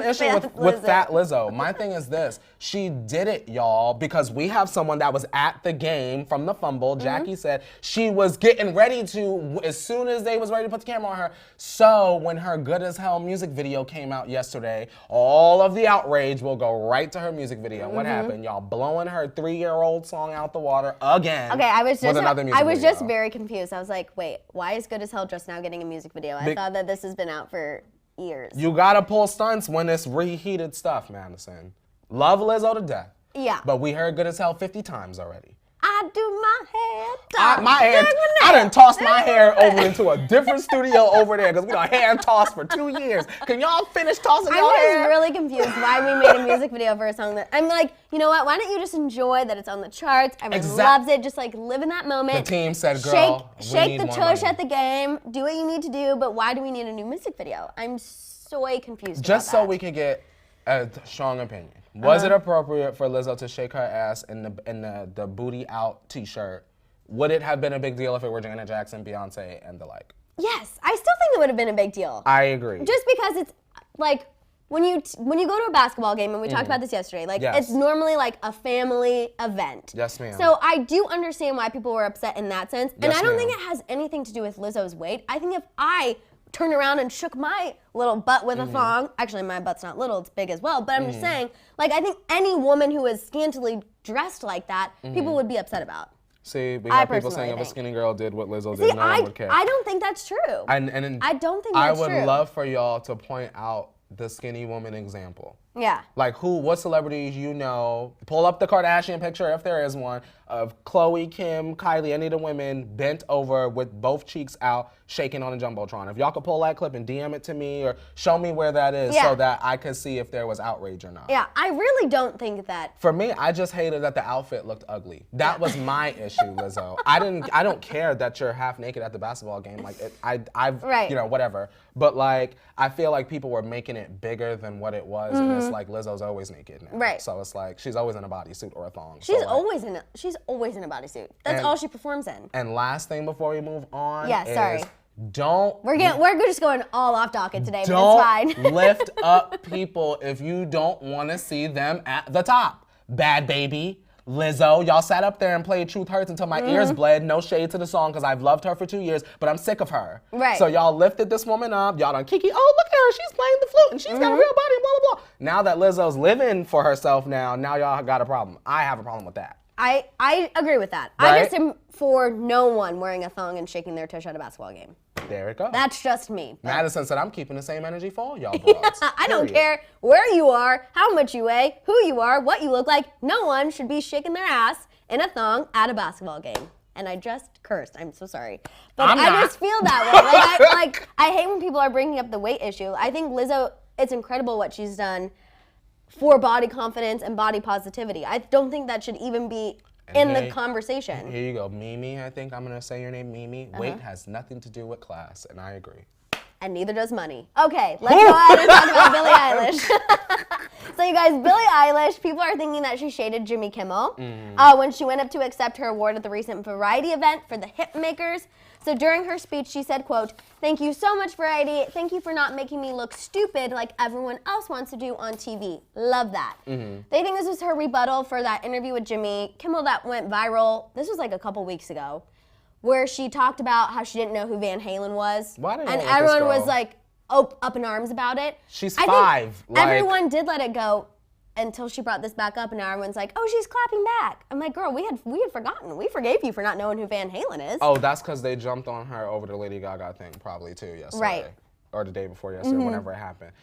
Speaker 1: hates
Speaker 2: issue with Fat Lizzo. My thing is this: she did it, y'all, because we have someone that was at the game from the fumble. Jackie said she was getting ready to, as soon as they was ready to put the camera on her. So when her Good as Hell music video came out yesterday, all of the outrage will go right to her music video. What happened? Y'all blowing her 3-year-old song out the water again.
Speaker 1: Okay, I was
Speaker 2: just
Speaker 1: just very confused. I was like, wait, why is Good as Hell just now getting a music video? I thought that this has been out for years.
Speaker 2: You gotta pull stunts when it's reheated stuff, Maddison. Love Lizzo to death.
Speaker 1: Yeah.
Speaker 2: But we heard Good as Hell 50 times already.
Speaker 1: I do my
Speaker 2: I
Speaker 1: hair.
Speaker 2: done tossed my hair over into a different studio over there because we done hand tossed for 2 years. Can y'all finish tossing your hair?
Speaker 1: I was really confused why we made a music video for a song that I'm like, you know what? Why don't you just enjoy that it's on the charts? Everyone loves it. Just like live in that moment.
Speaker 2: The team said, "Girl,
Speaker 1: shake the tush at the game. Do what you need to do." But why do we need a new music video? I'm so confused.
Speaker 2: Just so we can get a strong opinion. Was it appropriate for Lizzo to shake her ass in the booty out T-shirt? Would it have been a big deal if it were Janet Jackson, Beyonce, and the like?
Speaker 1: Yes, I still think it would have been a big deal.
Speaker 2: I agree.
Speaker 1: Just because it's like when you go to a basketball game, and we talked about this yesterday, like it's normally like a family event.
Speaker 2: Yes, ma'am.
Speaker 1: So I do understand why people were upset in that sense, and
Speaker 2: Yes,
Speaker 1: I don't
Speaker 2: ma'am.
Speaker 1: think it has anything to do with Lizzo's weight. I think if I turned around and shook my little butt with a thong, actually my butt's not little, it's big as well, but I'm just saying, like I think any woman who is scantily dressed like that, people would be upset about.
Speaker 2: See, we have people
Speaker 1: personally
Speaker 2: saying if a
Speaker 1: think.
Speaker 2: skinny girl did what Lizzo did, no one would care.
Speaker 1: I don't think that's true.
Speaker 2: And
Speaker 1: I don't think
Speaker 2: I
Speaker 1: that's
Speaker 2: would
Speaker 1: true.
Speaker 2: love for y'all to point out the skinny woman example.
Speaker 1: Yeah.
Speaker 2: Like what celebrities you know, pull up the Kardashian picture if there is one, of Khloe, Kim, Kylie, any of the women bent over with both cheeks out, shaking on a Jumbotron. If y'all could pull that clip and DM it to me or show me where that is so that I could see if there was outrage or not.
Speaker 1: Yeah, I really don't think that.
Speaker 2: For me, I just hated that the outfit looked ugly. That was my issue, Lizzo. I don't care that you're half naked at the basketball game. Like I've you know, whatever. But like I feel like people were making it bigger than what it was, and it's like Lizzo's always naked now. Right. So it's like she's always in a bodysuit or a thong.
Speaker 1: She's always in a bodysuit. That's all she performs in.
Speaker 2: And last thing before we move on
Speaker 1: sorry.
Speaker 2: We're
Speaker 1: just going all off docket today, but it's fine.
Speaker 2: Don't lift up people if you don't want to see them at the top. Bad Baby, Lizzo, y'all sat up there and played Truth Hurts until my ears bled. No shade to the song because I've loved her for 2 years, but I'm sick of her.
Speaker 1: Right.
Speaker 2: So y'all lifted this woman up. Y'all done Kiki, oh, look at her. She's playing the flute and she's got a real body and blah, blah, blah. Now that Lizzo's living for herself now y'all got a problem. I have a problem with that.
Speaker 1: I agree with that.
Speaker 2: Right?
Speaker 1: I just am for no one wearing a thong and shaking their tush at a basketball game.
Speaker 2: There it goes.
Speaker 1: That's just me.
Speaker 2: Maddison said, I'm keeping the same energy for all y'all broads.
Speaker 1: I don't care where you are, how much you weigh, who you are, what you look like. No one should be shaking their ass in a thong at a basketball game. And I just cursed. I'm so sorry. But I just feel that way. I hate when people are bringing up the weight issue. I think Lizzo, it's incredible what she's done for body confidence and body positivity. I don't think that should even be in the conversation.
Speaker 2: Here you go. Mimi, I think I'm going to say your name, Mimi. Weight has nothing to do with class, and I agree.
Speaker 1: And neither does money. Okay, let's go ahead and talk about Billie Eilish. So you guys, Billie Eilish, people are thinking that she shaded Jimmy Kimmel when she went up to accept her award at the recent Variety event for the Hip Makers. So during her speech, she said, quote, "Thank you so much, Variety. Thank you for not making me look stupid like everyone else wants to do on TV. Love that." They think this was her rebuttal for that interview with Jimmy Kimmel that went viral. This was like a couple weeks ago, where she talked about how she didn't know who Van Halen was.
Speaker 2: Why didn't
Speaker 1: and
Speaker 2: I let
Speaker 1: everyone
Speaker 2: this go?
Speaker 1: was like up in arms about it.
Speaker 2: She's 5.
Speaker 1: Everyone did let it go until she brought this back up, and now everyone's like, "Oh, she's clapping back." I'm like, "Girl, we had forgotten. We forgave you for not knowing who Van Halen is."
Speaker 2: Oh, that's because they jumped on her over the Lady Gaga thing probably too yesterday.
Speaker 1: Right.
Speaker 2: Or the day before yesterday, whenever it happened.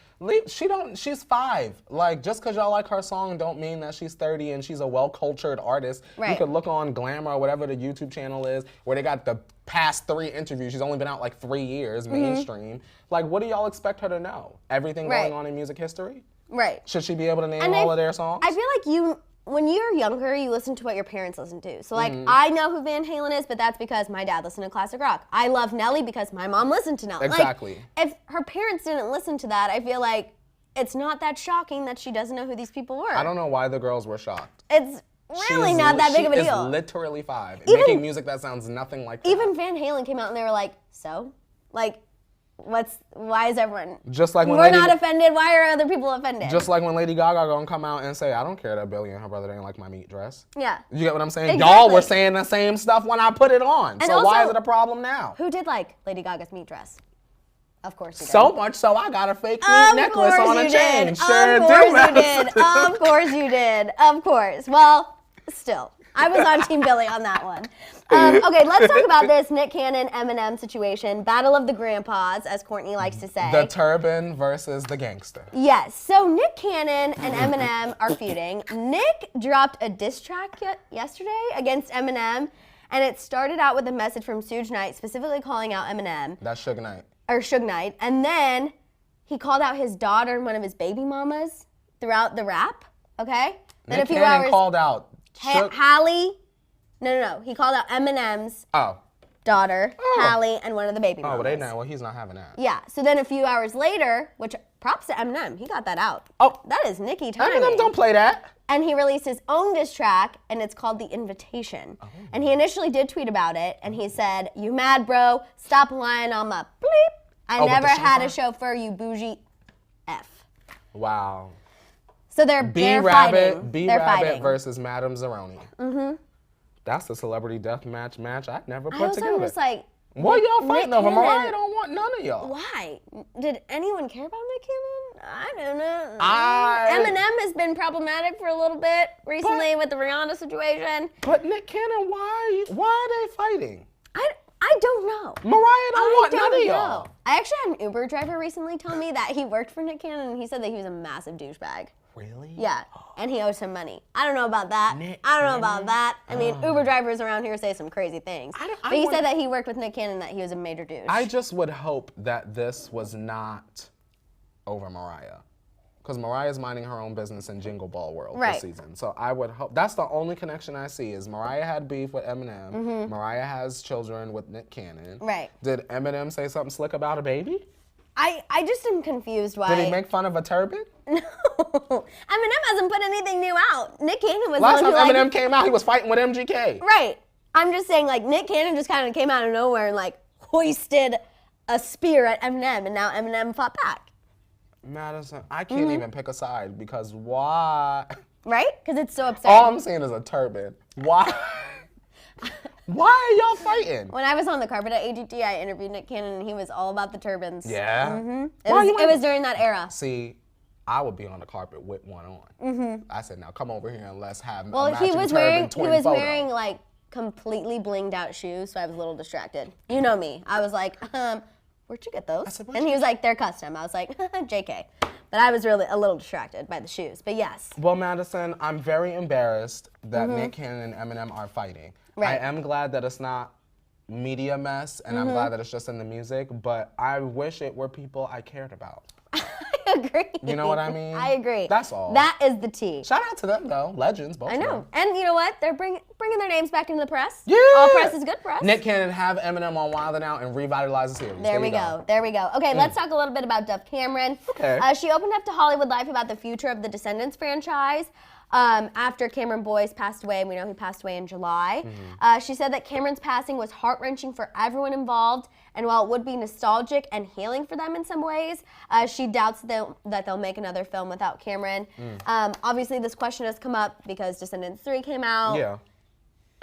Speaker 2: She's 5. Like, just because y'all like her song don't mean that she's 30 and she's a well-cultured artist.
Speaker 1: Right.
Speaker 2: You could look on Glamour or whatever the YouTube channel is, where they got the past 3 interviews. She's only been out like 3 years, mainstream. Like, what do y'all expect her to know? Everything going on in music history?
Speaker 1: Right.
Speaker 2: Should she be able to name all of their songs?
Speaker 1: I feel like when you're younger, you listen to what your parents listen to. So, like, I know who Van Halen is, but that's because my dad listened to classic rock. I love Nelly because my mom listened to Nelly.
Speaker 2: Exactly.
Speaker 1: Like, if her parents didn't listen to that, I feel like it's not that shocking that she doesn't know who these people were.
Speaker 2: I don't know why the girls were shocked.
Speaker 1: It's really not that big of a deal.
Speaker 2: She is literally 5 and making music that sounds nothing like that.
Speaker 1: Even Van Halen came out and they were like, so? Like, why is everyone...
Speaker 2: Just like when
Speaker 1: we're not offended, why are other people offended?
Speaker 2: Just like when Lady Gaga gonna come out and say, I don't care that Billie and her brother didn't like my meat dress.
Speaker 1: Yeah.
Speaker 2: You get what I'm saying?
Speaker 1: Exactly.
Speaker 2: Y'all were saying the same stuff when I put it on.
Speaker 1: And
Speaker 2: so
Speaker 1: also,
Speaker 2: why is it a problem now?
Speaker 1: Who did like Lady Gaga's meat dress? Of course you did.
Speaker 2: So much so I got a fake meat necklace on a chain. Sure
Speaker 1: Of course you did. Of course you did. Of course. Well, still. I was on Team Billie on that one. Okay, let's talk about this Nick Cannon, Eminem situation. Battle of the grandpas, as Kourtney likes to say.
Speaker 2: The turban versus the gangster.
Speaker 1: Yes. So Nick Cannon and Eminem are feuding. Nick dropped a diss track yesterday against Eminem, and it started out with a message from Suge Knight, specifically calling out Eminem.
Speaker 2: That's Suge Knight.
Speaker 1: Or Suge Knight. And then he called out his daughter and one of his baby mamas throughout the rap. Okay? Then
Speaker 2: Nick Cannon called out
Speaker 1: Hallie. No. He called out Eminem's daughter, Hallie, and one of the baby mamas.
Speaker 2: Oh, well, he's not having that.
Speaker 1: Yeah. So then a few hours later, which props to Eminem, he got that out.
Speaker 2: Oh.
Speaker 1: That is Nicki timing.
Speaker 2: Eminem don't play that.
Speaker 1: And he released his own diss track, and it's called The Invitation. Oh. And he initially did tweet about it, and he said, "You mad, bro? Stop lying on my bleep. I never had a chauffeur, you bougie F."
Speaker 2: Wow.
Speaker 1: So they're fighting.
Speaker 2: B-Rabbit versus Madame Zeroni. Mm-hmm. That's the celebrity death match I'd never put together.
Speaker 1: I'm just like,
Speaker 2: what y'all fighting over? Mariah don't want none of y'all.
Speaker 1: Why? Did anyone care about Nick Cannon? I don't know. Eminem has been problematic for a little bit recently with the Rihanna situation.
Speaker 2: But Nick Cannon, why are they fighting?
Speaker 1: I don't know.
Speaker 2: Mariah don't want none of y'all.
Speaker 1: I actually had an Uber driver recently tell me that he worked for Nick Cannon, and he said that he was a massive douchebag.
Speaker 2: Really?
Speaker 1: Yeah, and he owes him money. I don't know about that. I don't know about that. I mean, Uber drivers around here say some crazy things. But he said that he worked with Nick Cannon, that he was a major douche.
Speaker 2: I just would hope that this was not over Mariah. Because Mariah's minding her own business in Jingle Ball World this season. So I would hope, that's the only connection I see is Mariah had beef with Eminem. Mm-hmm. Mariah has children with Nick Cannon.
Speaker 1: Right.
Speaker 2: Did Eminem say something slick about a baby?
Speaker 1: I just am confused why.
Speaker 2: Did he make fun of a turban?
Speaker 1: No. Eminem hasn't put anything new out. Nick Cannon was
Speaker 2: Last time Eminem came out, he was fighting with MGK.
Speaker 1: Right. I'm just saying, like, Nick Cannon just kind of came out of nowhere and, like, hoisted a spear at Eminem, and now Eminem fought back.
Speaker 2: Madison, I can't even pick a side because why?
Speaker 1: Right? Because it's so absurd.
Speaker 2: All I'm seeing is a turban. Why? Why are y'all fighting?
Speaker 1: When I was on the carpet at AGT, I interviewed Nick Cannon, and he was all about the turbans.
Speaker 2: Yeah?
Speaker 1: Mm-hmm. It was during that era.
Speaker 2: See, I would be on the carpet with one on. Mm-hmm. I said, now come over here and let's have
Speaker 1: a
Speaker 2: matching
Speaker 1: he was
Speaker 2: turban twin photo.
Speaker 1: wearing like completely blinged out shoes, so I was a little distracted. You know me. I was like, where'd you get those? And he was like, they're custom. I was like, JK. But I was really a little distracted by the shoes. But yes.
Speaker 2: Well, Madison, I'm very embarrassed that Nick Cannon and Eminem are fighting. Right. I am glad that it's not media mess, and I'm glad that it's just in the music, but I wish it were people I cared about.
Speaker 1: I agree.
Speaker 2: You know what I mean?
Speaker 1: I agree.
Speaker 2: That's all.
Speaker 1: That is the tea.
Speaker 2: Shout out to them, though. Legends, both
Speaker 1: I know.
Speaker 2: of them.
Speaker 1: And you know what? They're bringing their names back into the press.
Speaker 2: Yeah.
Speaker 1: All press is good press.
Speaker 2: Nick Cannon have Eminem on Wild 'N Out and revitalize the series.
Speaker 1: There we go. There we go. Okay, let's talk a little bit about Dove Cameron.
Speaker 2: Okay.
Speaker 1: She opened up to Hollywood Life about the future of the Descendants franchise. After Cameron Boyce passed away, and we know he passed away in July. She said that Cameron's passing was heart-wrenching for everyone involved, and while it would be nostalgic and healing for them in some ways, she doubts that they'll make another film without Cameron. Obviously, this question has come up because Descendants 3 came out.
Speaker 2: Yeah.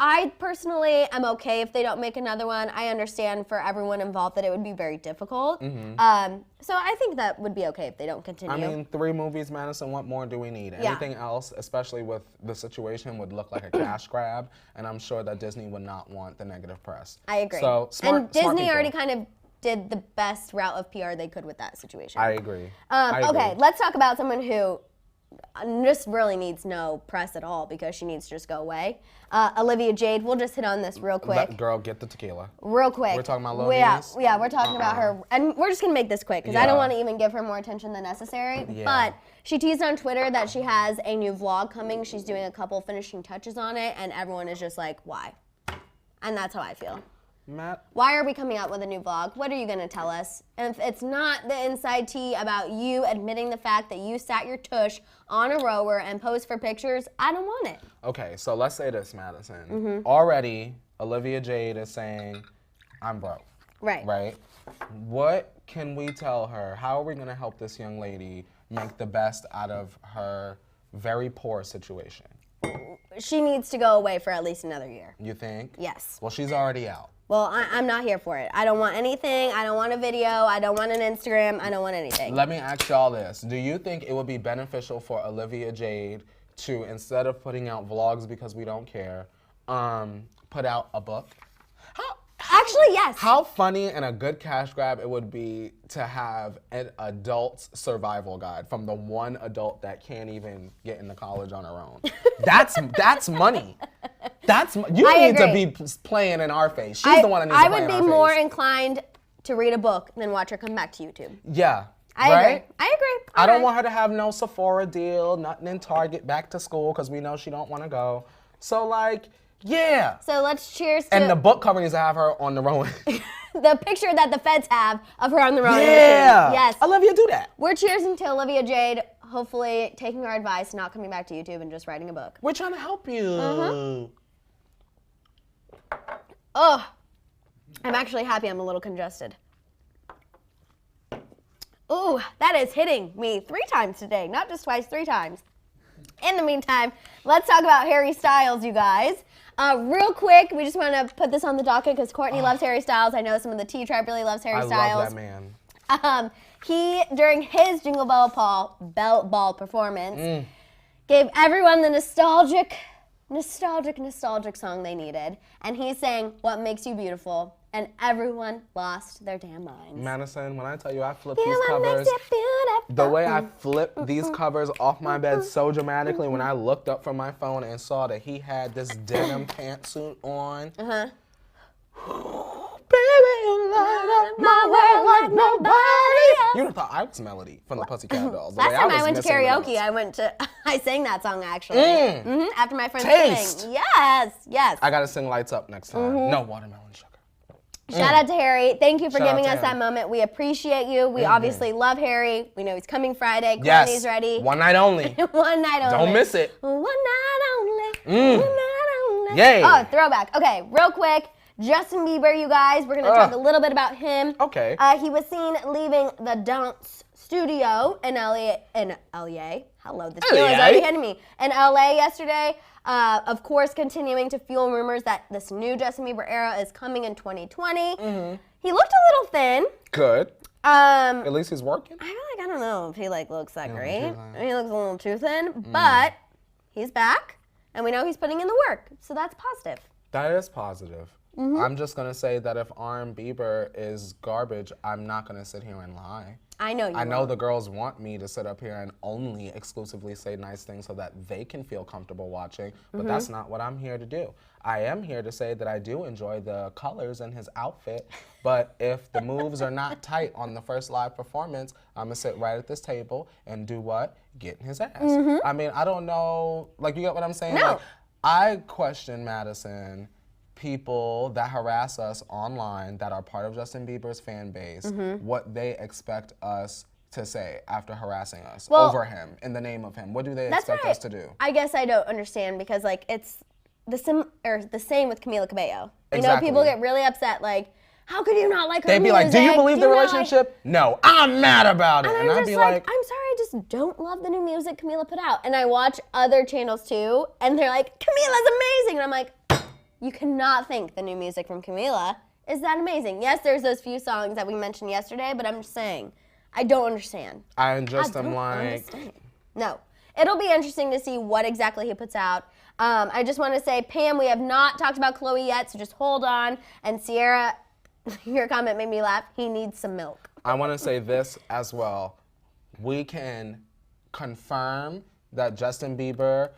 Speaker 1: I personally am okay if they don't make another one. I understand for everyone involved that it would be very difficult. So I think that would be okay if they don't continue.
Speaker 2: I mean, 3 movies, Madison, what more do we need?
Speaker 1: Yeah.
Speaker 2: Anything else, especially with the situation, would look like a cash grab, and I'm sure that Disney would not want the negative press.
Speaker 1: I agree.
Speaker 2: So,
Speaker 1: and Disney
Speaker 2: people.
Speaker 1: already kind of did the best route of PR they could with that situation.
Speaker 2: I agree.
Speaker 1: Okay, let's talk about someone who just really needs no press at all because she needs to just go away. Olivia Jade, we'll just hit on this real quick.
Speaker 2: Girl, get the tequila.
Speaker 1: Real quick.
Speaker 2: We're talking about Lil
Speaker 1: Nene? Yeah, we're talking about her. And we're just going to make this quick because I don't want to even give her more attention than necessary. Yeah. But she teased on Twitter that she has a new vlog coming. She's doing a couple finishing touches on it, and everyone is just like, why? And that's how I feel.
Speaker 2: Matt?
Speaker 1: Why are we coming out with a new vlog? What are you going to tell us? And if it's not the inside tea about you admitting the fact that you sat your tush on a rower and posed for pictures, I don't want it.
Speaker 2: Okay, so let's say this, Maddison. Already, Olivia Jade is saying, I'm broke.
Speaker 1: Right.
Speaker 2: Right? What can we tell her? How are we going to help this young lady make the best out of her very poor situation?
Speaker 1: She needs to go away for at least another year.
Speaker 2: You think?
Speaker 1: Yes.
Speaker 2: Well, she's already out.
Speaker 1: Well, I'm not here for it. I don't want anything. I don't want a video. I don't want an Instagram. I don't want anything.
Speaker 2: Let me ask y'all this. Do you think it would be beneficial for Olivia Jade to, instead of putting out vlogs because we don't care, put out a book?
Speaker 1: Actually, yes.
Speaker 2: How funny and a good cash grab it would be to have an adult's survival guide from the one adult that can't even get into college on her own. That's money. You need to be playing in our face. She's the one that needs to play in our face.
Speaker 1: I would be more inclined to read a book than watch her come back to YouTube.
Speaker 2: Yeah.
Speaker 1: I agree.
Speaker 2: I don't want her to have no Sephora deal, nothing in Target, back to school, because we know she don't want to go. So, like, yeah.
Speaker 1: So let's cheers to...
Speaker 2: And the book cover needs to have her on the rowing.
Speaker 1: The picture that the feds have of her on the rowing
Speaker 2: machine.
Speaker 1: Yes.
Speaker 2: Olivia, do that.
Speaker 1: We're cheersing to Olivia Jade, hopefully taking our advice, not coming back to YouTube and just writing a book.
Speaker 2: We're trying to help you.
Speaker 1: Oh, I'm actually happy I'm a little congested. Ooh, that is hitting me 3 times today, not just twice, 3 times. In the meantime, let's talk about Harry Styles, you guys. Real quick, we just want to put this on the docket because Kourtney loves Harry Styles. I know some of the T-Tribe really loves Harry Styles.
Speaker 2: I love that man.
Speaker 1: He, during his Jingle Bell Ball performance, gave everyone the nostalgic song they needed. And he sang "What Makes You Beautiful," and everyone lost their damn minds.
Speaker 2: Madison, when I tell you I flip these covers, the way I flip these covers off my bed so dramatically when I looked up from my phone and saw that he had this denim pantsuit on. Baby, you light up my world like nobody. You would have thought I was Melody from the Pussycat Dolls.
Speaker 1: Last time I went to karaoke, I sang that song actually. After my friends sang. Yes.
Speaker 2: I gotta sing Lights Up next time. No watermelon sugar.
Speaker 1: Shout out to Harry. Thank you for giving us that moment. We appreciate you. We obviously love Harry. We know he's coming Friday. Kourtney's ready.
Speaker 2: One night only.
Speaker 1: One night only.
Speaker 2: Don't miss it.
Speaker 1: One night only. One night only.
Speaker 2: Yay.
Speaker 1: Oh, throwback. Okay, real quick. Justin Bieber, you guys. We're going to talk a little bit about him.
Speaker 2: Okay.
Speaker 1: He was seen leaving the dance studio in LA. Hello, this deal is already hitting me. In LA yesterday. Of course, continuing to fuel rumors that this new Justin Bieber era is coming in 2020. He looked a little thin.
Speaker 2: Good. At least he's working.
Speaker 1: I don't know if he looks that great. He looks a little too thin, but he's back, and we know he's putting in the work, so that's positive.
Speaker 2: That is positive. I'm just gonna say that if Bieber is garbage, I'm not gonna sit here and lie.
Speaker 1: I know you
Speaker 2: I know the girls want me to sit up here and only exclusively say nice things so that they can feel comfortable watching, but that's not what I'm here to do. I am here to say that I do enjoy the colors in his outfit, but if the moves are not tight on the first live performance, I'm gonna sit right at this table and do what? Get in his ass. I mean, I don't know, you get what I'm saying?
Speaker 1: No.
Speaker 2: I question, Madison, people that harass us online that are part of Justin Bieber's fan base, what they expect us to say after harassing us over him, in the name of him. What do they expect us to do?
Speaker 1: I guess I don't understand because it's the same with Camila Cabello.
Speaker 2: Exactly.
Speaker 1: You know, people get really upset how could you not like her
Speaker 2: They'd be like, do you believe the relationship? No, I'm mad about it.
Speaker 1: And I'd be like, I'm sorry, I just don't love the new music Camila put out. And I watch other channels too, and they're like, Camila's amazing. And I'm like, you cannot think the new music from Camila is that amazing. Yes, there's those few songs that we mentioned yesterday, but I'm just saying, I don't understand.
Speaker 2: I just am like...
Speaker 1: Understand. No. It'll be interesting to see what exactly he puts out. I just want to say, Pam, we have not talked about Khloe yet, so just hold on. And Sierra, your comment made me laugh. He needs some milk.
Speaker 2: I want to say this as well. We can confirm that Justin Bieber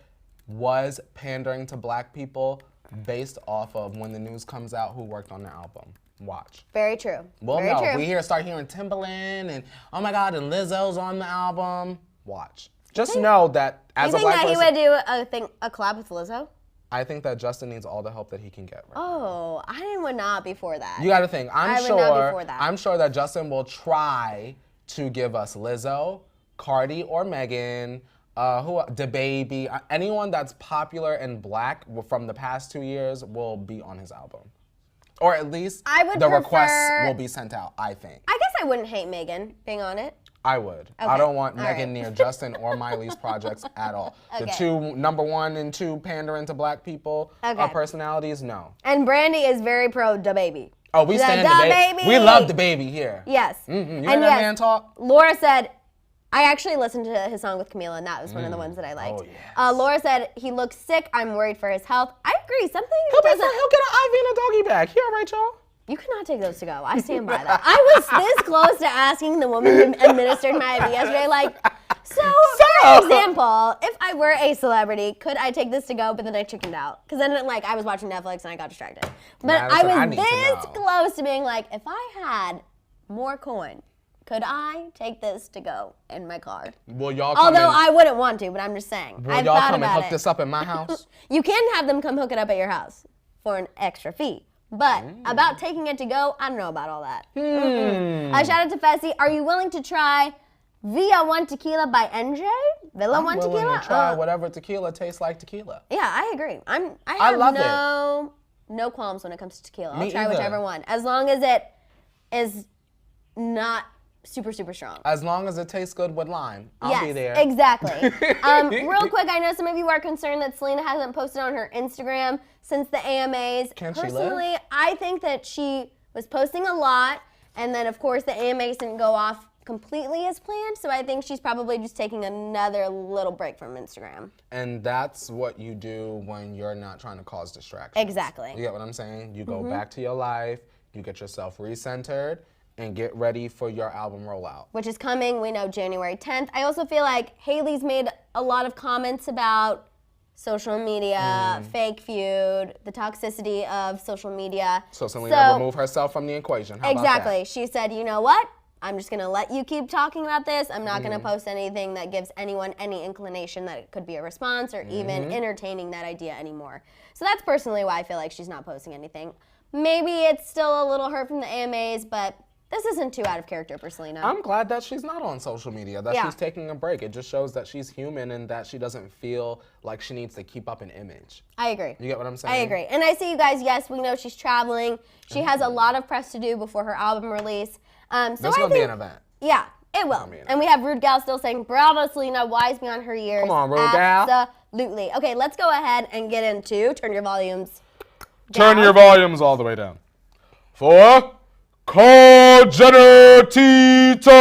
Speaker 2: was pandering to black people based off of when the news comes out who worked on the album. Watch.
Speaker 1: Very true.
Speaker 2: Well,
Speaker 1: Very
Speaker 2: no,
Speaker 1: true.
Speaker 2: if we start hearing Timbaland and, oh my God, and Lizzo's on the album, watch. Just know that as a black person...
Speaker 1: You think that he would do a collab with Lizzo?
Speaker 2: I think that Justin needs all the help that he can get right
Speaker 1: now. I would not be for that.
Speaker 2: You gotta think. I'm sure that Justin will try to give us Lizzo, Cardi or Megan, DaBaby, anyone that's popular and black from the past 2 years will be on his album. Or at least the requests will be sent out, I think.
Speaker 1: I guess I wouldn't hate Megan being on it.
Speaker 2: I would. Okay. I don't want Megan near Justin or Miley's projects at all. The two number 1 and 2 pandering to black people personalities, no.
Speaker 1: And Brandy is very pro DaBaby.
Speaker 2: Oh, we stand DaBaby. We love DaBaby here.
Speaker 1: Yes.
Speaker 2: Mm-hmm. You heard that man talk?
Speaker 1: Laura said, I actually listened to his song with Camila, and that was one of the ones that I liked.
Speaker 2: Oh, yes.
Speaker 1: Laura said, he looks sick. I'm worried for his health. I agree. He'll
Speaker 2: get an IV and a doggy bag. He all right, y'all?
Speaker 1: You cannot take those to go. I stand by that. I was this close to asking the woman who administered my IV yesterday, like, so for example, if I were a celebrity, could I take this to go? But then I chickened out. Because then I was watching Netflix and I got distracted. But I was this close to being like, if I had more coin, could I take this to go in my car? Although I wouldn't want to, but I'm just saying.
Speaker 2: Will y'all come and hook this up in my house?
Speaker 1: You can have them come hook it up at your house for an extra fee. But about taking it to go, I don't know about all that. Shout out to Fessy. Are you willing to try Villa One Tequila by NJ? Villa One Tequila?
Speaker 2: I'm willing to try whatever tequila tastes like tequila.
Speaker 1: Yeah, I agree. I have no qualms when it comes to tequila. I'll try whichever one. As long as it is not super, super strong.
Speaker 2: As long as it tastes good with lime, I'll be there.
Speaker 1: Exactly. Real quick, I know some of you are concerned that Selena hasn't posted on her Instagram since the AMAs. Personally, I think that she was posting a lot, and then of course the AMAs didn't go off completely as planned, so I think she's probably just taking another little break from Instagram.
Speaker 2: And that's what you do when you're not trying to cause distractions.
Speaker 1: Exactly.
Speaker 2: You get what I'm saying? You go back to your life, you get yourself recentered, and get ready for your album rollout.
Speaker 1: Which is coming, we know, January 10th. I also feel like Hailey's made a lot of comments about social media, fake feud, the toxicity of social media.
Speaker 2: So Selena remove herself from the equation. How about that?
Speaker 1: She said, you know what? I'm just gonna let you keep talking about this. I'm not gonna post anything that gives anyone any inclination that it could be a response or even entertaining that idea anymore. So that's personally why I feel like she's not posting anything. Maybe it's still a little hurt from the AMAs, but this isn't too out of character for Selena.
Speaker 2: I'm glad that she's not on social media, that she's taking a break. It just shows that she's human and that she doesn't feel like she needs to keep up an image.
Speaker 1: I agree.
Speaker 2: You get what I'm saying?
Speaker 1: I agree. And I see you guys, yes, we know she's traveling. She has a lot of press to do before her album release.
Speaker 2: This will be an event.
Speaker 1: Yeah, it will. And we have Rude Gal still saying, bravo, Selena, wise beyond her years.
Speaker 2: Come on, Rude Gal.
Speaker 1: Absolutely. Okay, let's go ahead and get into Turn Your Volumes
Speaker 2: Down. Turn your volumes all the way down. For Call Jenner Tea Time!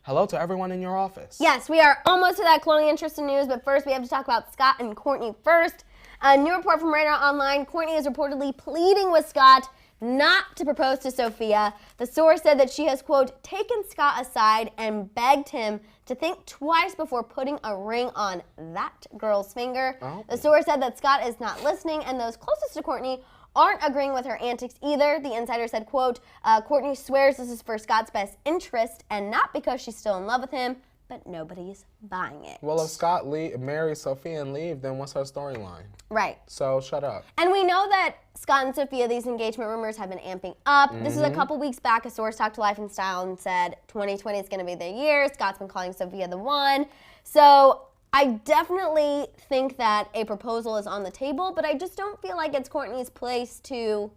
Speaker 2: Hello to everyone in your office.
Speaker 1: Yes, we are almost to that Khloe and Tristan news, but first we have to talk about Scott and Kourtney first. A new report from Radar Online, Kourtney is reportedly pleading with Scott not to propose to Sophia. The source said that she has, quote, taken Scott aside and begged him to think twice before putting a ring on that girl's finger. The source said that Scott is not listening, and those closest to Kourtney aren't agreeing with her antics either. The insider said, quote, Kourtney swears this is for Scott's best interest and not because she's still in love with him, but nobody's buying it.
Speaker 2: Well, if Scott marries Sophia and leave, then what's her storyline?
Speaker 1: Right.
Speaker 2: So shut up.
Speaker 1: And we know that Scott and Sophia, these engagement rumors have been amping up. This is a couple weeks back. A source talked to Life in Style and said 2020 is going to be their year. Scott's been calling Sophia the one. So I definitely think that a proposal is on the table, but I just don't feel like it's Kourtney's place to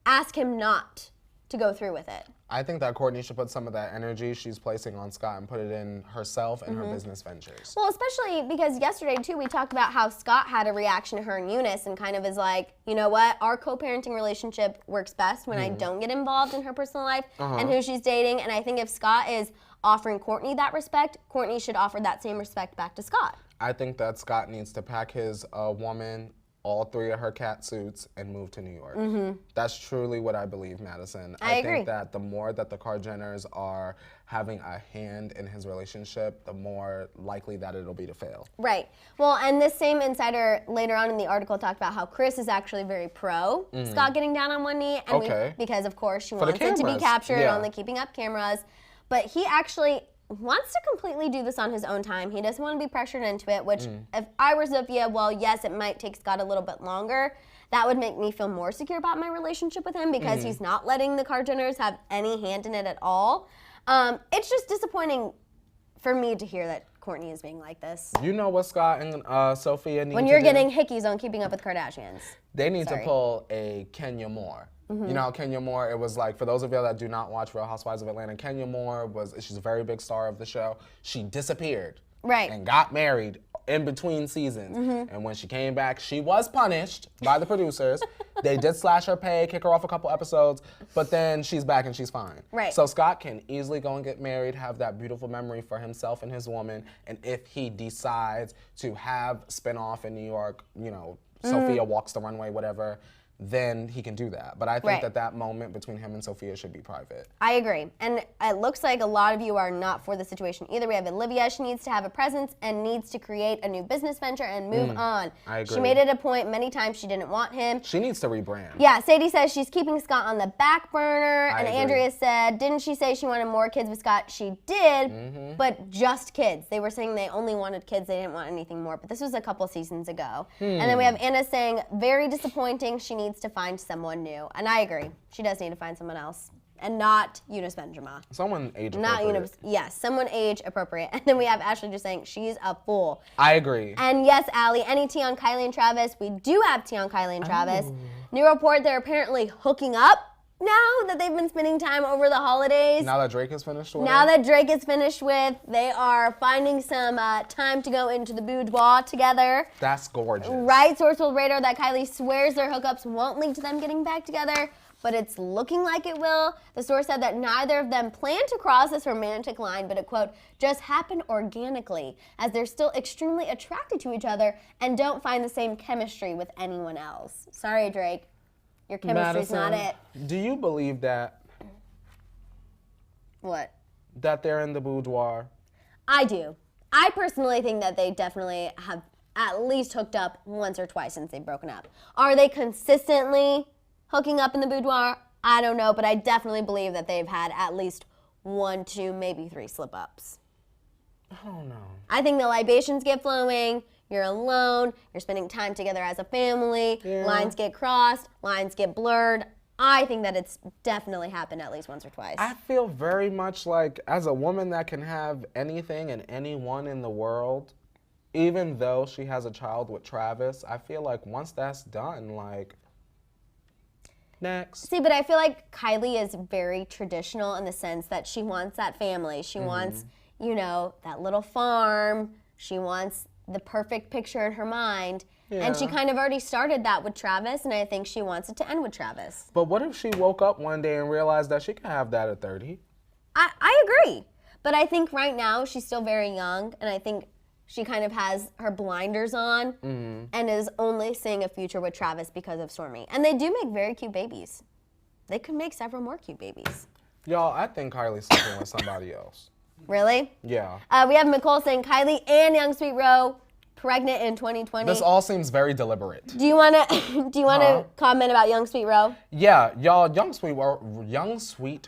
Speaker 1: ask him not to go through with it.
Speaker 2: I think that Kourtney should put some of that energy she's placing on Scott and put it in herself and her business ventures.
Speaker 1: Well, especially because yesterday, too, we talked about how Scott had a reaction to her and Eunice and kind of is like, you know what, our co-parenting relationship works best when I don't get involved in her personal life and who she's dating. And I think if Scott is offering Kourtney that respect, Kourtney should offer that same respect back to Scott.
Speaker 2: I think that Scott needs to pack his woman all 3 of her cat suits and move to New York. That's truly what I believe, Madison.
Speaker 1: I agree.
Speaker 2: think that the more that the Kardashians are having a hand in his relationship, the more likely that it'll be to fail.
Speaker 1: Right. Well, and this same insider later on in the article talked about how Kris is actually very pro Scott getting down on one knee. And because, of course, she wants it to be captured on the Keeping Up cameras. But he actually wants to completely do this on his own time. He doesn't want to be pressured into it, which if I were Sophia, well, yes, it might take Scott a little bit longer. That would make me feel more secure about my relationship with him because he's not letting the Kardashians have any hand in it at all. It's just disappointing for me to hear that Kourtney is being like this.
Speaker 2: You know what Scott and Sophia need to do?
Speaker 1: When you're getting hickeys on Keeping Up with Kardashians.
Speaker 2: They need to pull a Kenya Moore. You know, Kenya Moore, it was like, for those of you that do not watch Real Housewives of Atlanta, Kenya Moore she's a very big star of the show. She disappeared. And got married in between seasons. And when she came back, she was punished by the producers. They did slash her pay, kick her off a couple episodes, but then she's back and she's fine. So Scott can easily go and get married, have that beautiful memory for himself and his woman, and if he decides to have spinoff in New York, you know, Sophia walks the runway, whatever, then he can do that. But I think that moment between him and Sophia should be private. I
Speaker 1: agree. And it looks like a lot of you are not for the situation either. We have Olivia. She needs to have a presence and needs to create a new business venture and move on.
Speaker 2: I agree.
Speaker 1: She made it a point many times she didn't want him.
Speaker 2: She needs to rebrand.
Speaker 1: Yeah, Sadie says she's keeping Scott on the back burner. And Andrea said, didn't she say she wanted more kids with Scott? She did, but just kids. They were saying they only wanted kids. They didn't want anything more. But this was a couple seasons ago. And then we have Anna saying, very disappointing. She needs to find someone new. And I agree. She does need to find someone else. And not Eunice Benjamin.
Speaker 2: Someone age appropriate.
Speaker 1: Not Eunice, yes, someone age appropriate. And then we have Ashley just saying, she's a fool.
Speaker 2: I agree.
Speaker 1: And yes, Allie, any tea on Kylie and Travis? We do have tea on Kylie and Travis. New report, they're apparently hooking up now that they've been spending time over the holidays.
Speaker 2: Now that Drake is finished with?
Speaker 1: Now that Drake is finished with, they are finding some time to go into the boudoir together.
Speaker 2: That's gorgeous.
Speaker 1: Right, source told Radar that Kylie swears their hookups won't lead to them getting back together, but it's looking like it will. The source said that neither of them plan to cross this romantic line, but it, quote, just happened organically, as they're still extremely attracted to each other and don't find the same chemistry with anyone else. Sorry, Drake. Your chemistry's not it.
Speaker 2: Do you believe that?
Speaker 1: What?
Speaker 2: That they're in the boudoir?
Speaker 1: I do. I personally think that they definitely have at least hooked up once or twice since they've broken up. Are they consistently hooking up in the boudoir? I don't know, but I definitely believe that they've had at least 1, 2, maybe 3 slip-ups.
Speaker 2: I don't know.
Speaker 1: I think the libations get flowing. You're alone, you're spending time together as a family, lines get crossed, lines get blurred. I think that it's definitely happened at least once or twice.
Speaker 2: I feel very much like, as a woman that can have anything and anyone in the world, even though she has a child with Travis, I feel like once that's done, like, next.
Speaker 1: See, but I feel like Kylie is very traditional in the sense that she wants that family. She wants, you know, that little farm. She wants the perfect picture in her mind. And she kind of already started that with Travis, and I think she wants it to end with Travis.
Speaker 2: But what if she woke up one day and realized that she could have that at 30?
Speaker 1: I agree. But I think right now she's still very young, and I think she kind of has her blinders on and is only seeing a future with Travis because of Stormi. And they do make very cute babies. They could make several more cute babies.
Speaker 2: Y'all, I think Kylie's sleeping with somebody else.
Speaker 1: Really?
Speaker 2: Yeah.
Speaker 1: We have Nicole saying Kylie and Young Sweet Ro pregnant in 2020.
Speaker 2: This all seems very deliberate.
Speaker 1: Do you want to comment about Young Sweet Ro?
Speaker 2: Yeah, y'all, Young Sweet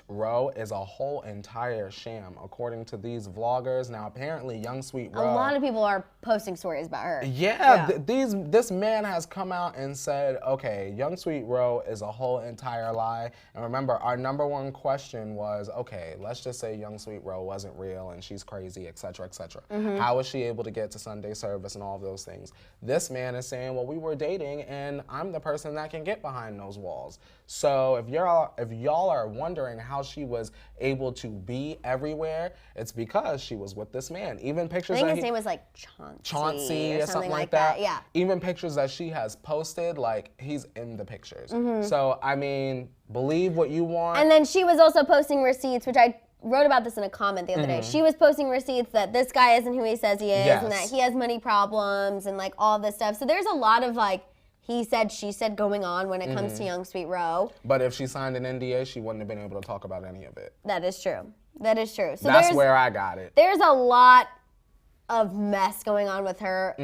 Speaker 2: Ro is a whole entire sham, according to these vloggers. Now, apparently, Young Sweet Ro.
Speaker 1: A lot of people are posting stories about her.
Speaker 2: Yeah. This man has come out and said, okay, Young Sweet Ro is a whole entire lie. And remember, our #1 question was, okay, let's just say Young Sweet Ro wasn't real and she's crazy, et cetera, et cetera. How was she able to get to Sunday service and all of those things? This man is saying, well, we were dating and I'm the person that can get behind those walls. So if y'all are wondering how she was able to be everywhere, it's because she was with this man. Even pictures
Speaker 1: I think his name was like
Speaker 2: Chauncey or something like that. Yeah. Even pictures that she has posted, like, he's in the pictures. So, I mean, believe what you want.
Speaker 1: And then she was also posting receipts, which I wrote about this in a comment the other day. She was posting receipts that this guy isn't who he says he is and that he has money problems and like all this stuff. So there's a lot of like he said, she said going on when it comes to Young Sweet Row.
Speaker 2: But if she signed an NDA, she wouldn't have been able to talk about any of it.
Speaker 1: That is true. That is true. So
Speaker 2: that's where I got it.
Speaker 1: There's a lot of mess going on with her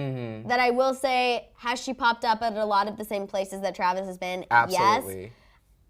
Speaker 1: that I will say, has she popped up at a lot of the same places that Travis has been?
Speaker 2: Absolutely.
Speaker 1: Yes.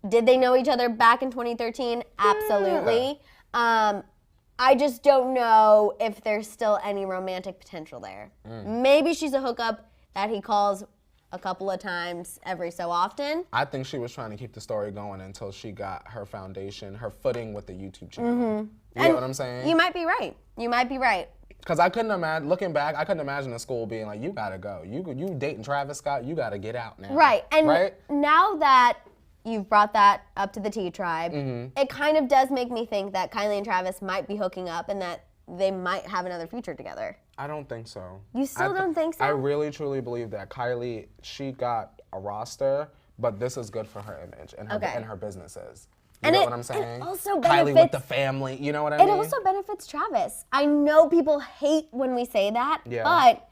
Speaker 1: Did they know each other back in 2013? Absolutely. I just don't know if there's still any romantic potential there. Maybe she's a hookup that he calls a couple of times every so often.
Speaker 2: I think she was trying to keep the story going until she got her foundation, her footing with the YouTube channel. You know what I'm saying?
Speaker 1: You might be right. You might be right.
Speaker 2: Because I couldn't imagine, looking back, I couldn't imagine a school being like, you gotta go. You dating Travis Scott, you gotta get out now.
Speaker 1: Right. And now that you've brought that up to the T Tribe, it kind of does make me think that Kylie and Travis might be hooking up and that they might have another future together.
Speaker 2: I don't think so.
Speaker 1: You still don't think so?
Speaker 2: I really, truly believe that Kylie, she got a roster, but this is good for her image and her businesses. You know what I'm saying?
Speaker 1: It also
Speaker 2: Kylie with the family, you know what I mean?
Speaker 1: It also benefits Travis. I know people hate when we say that,
Speaker 2: Yeah.
Speaker 1: but...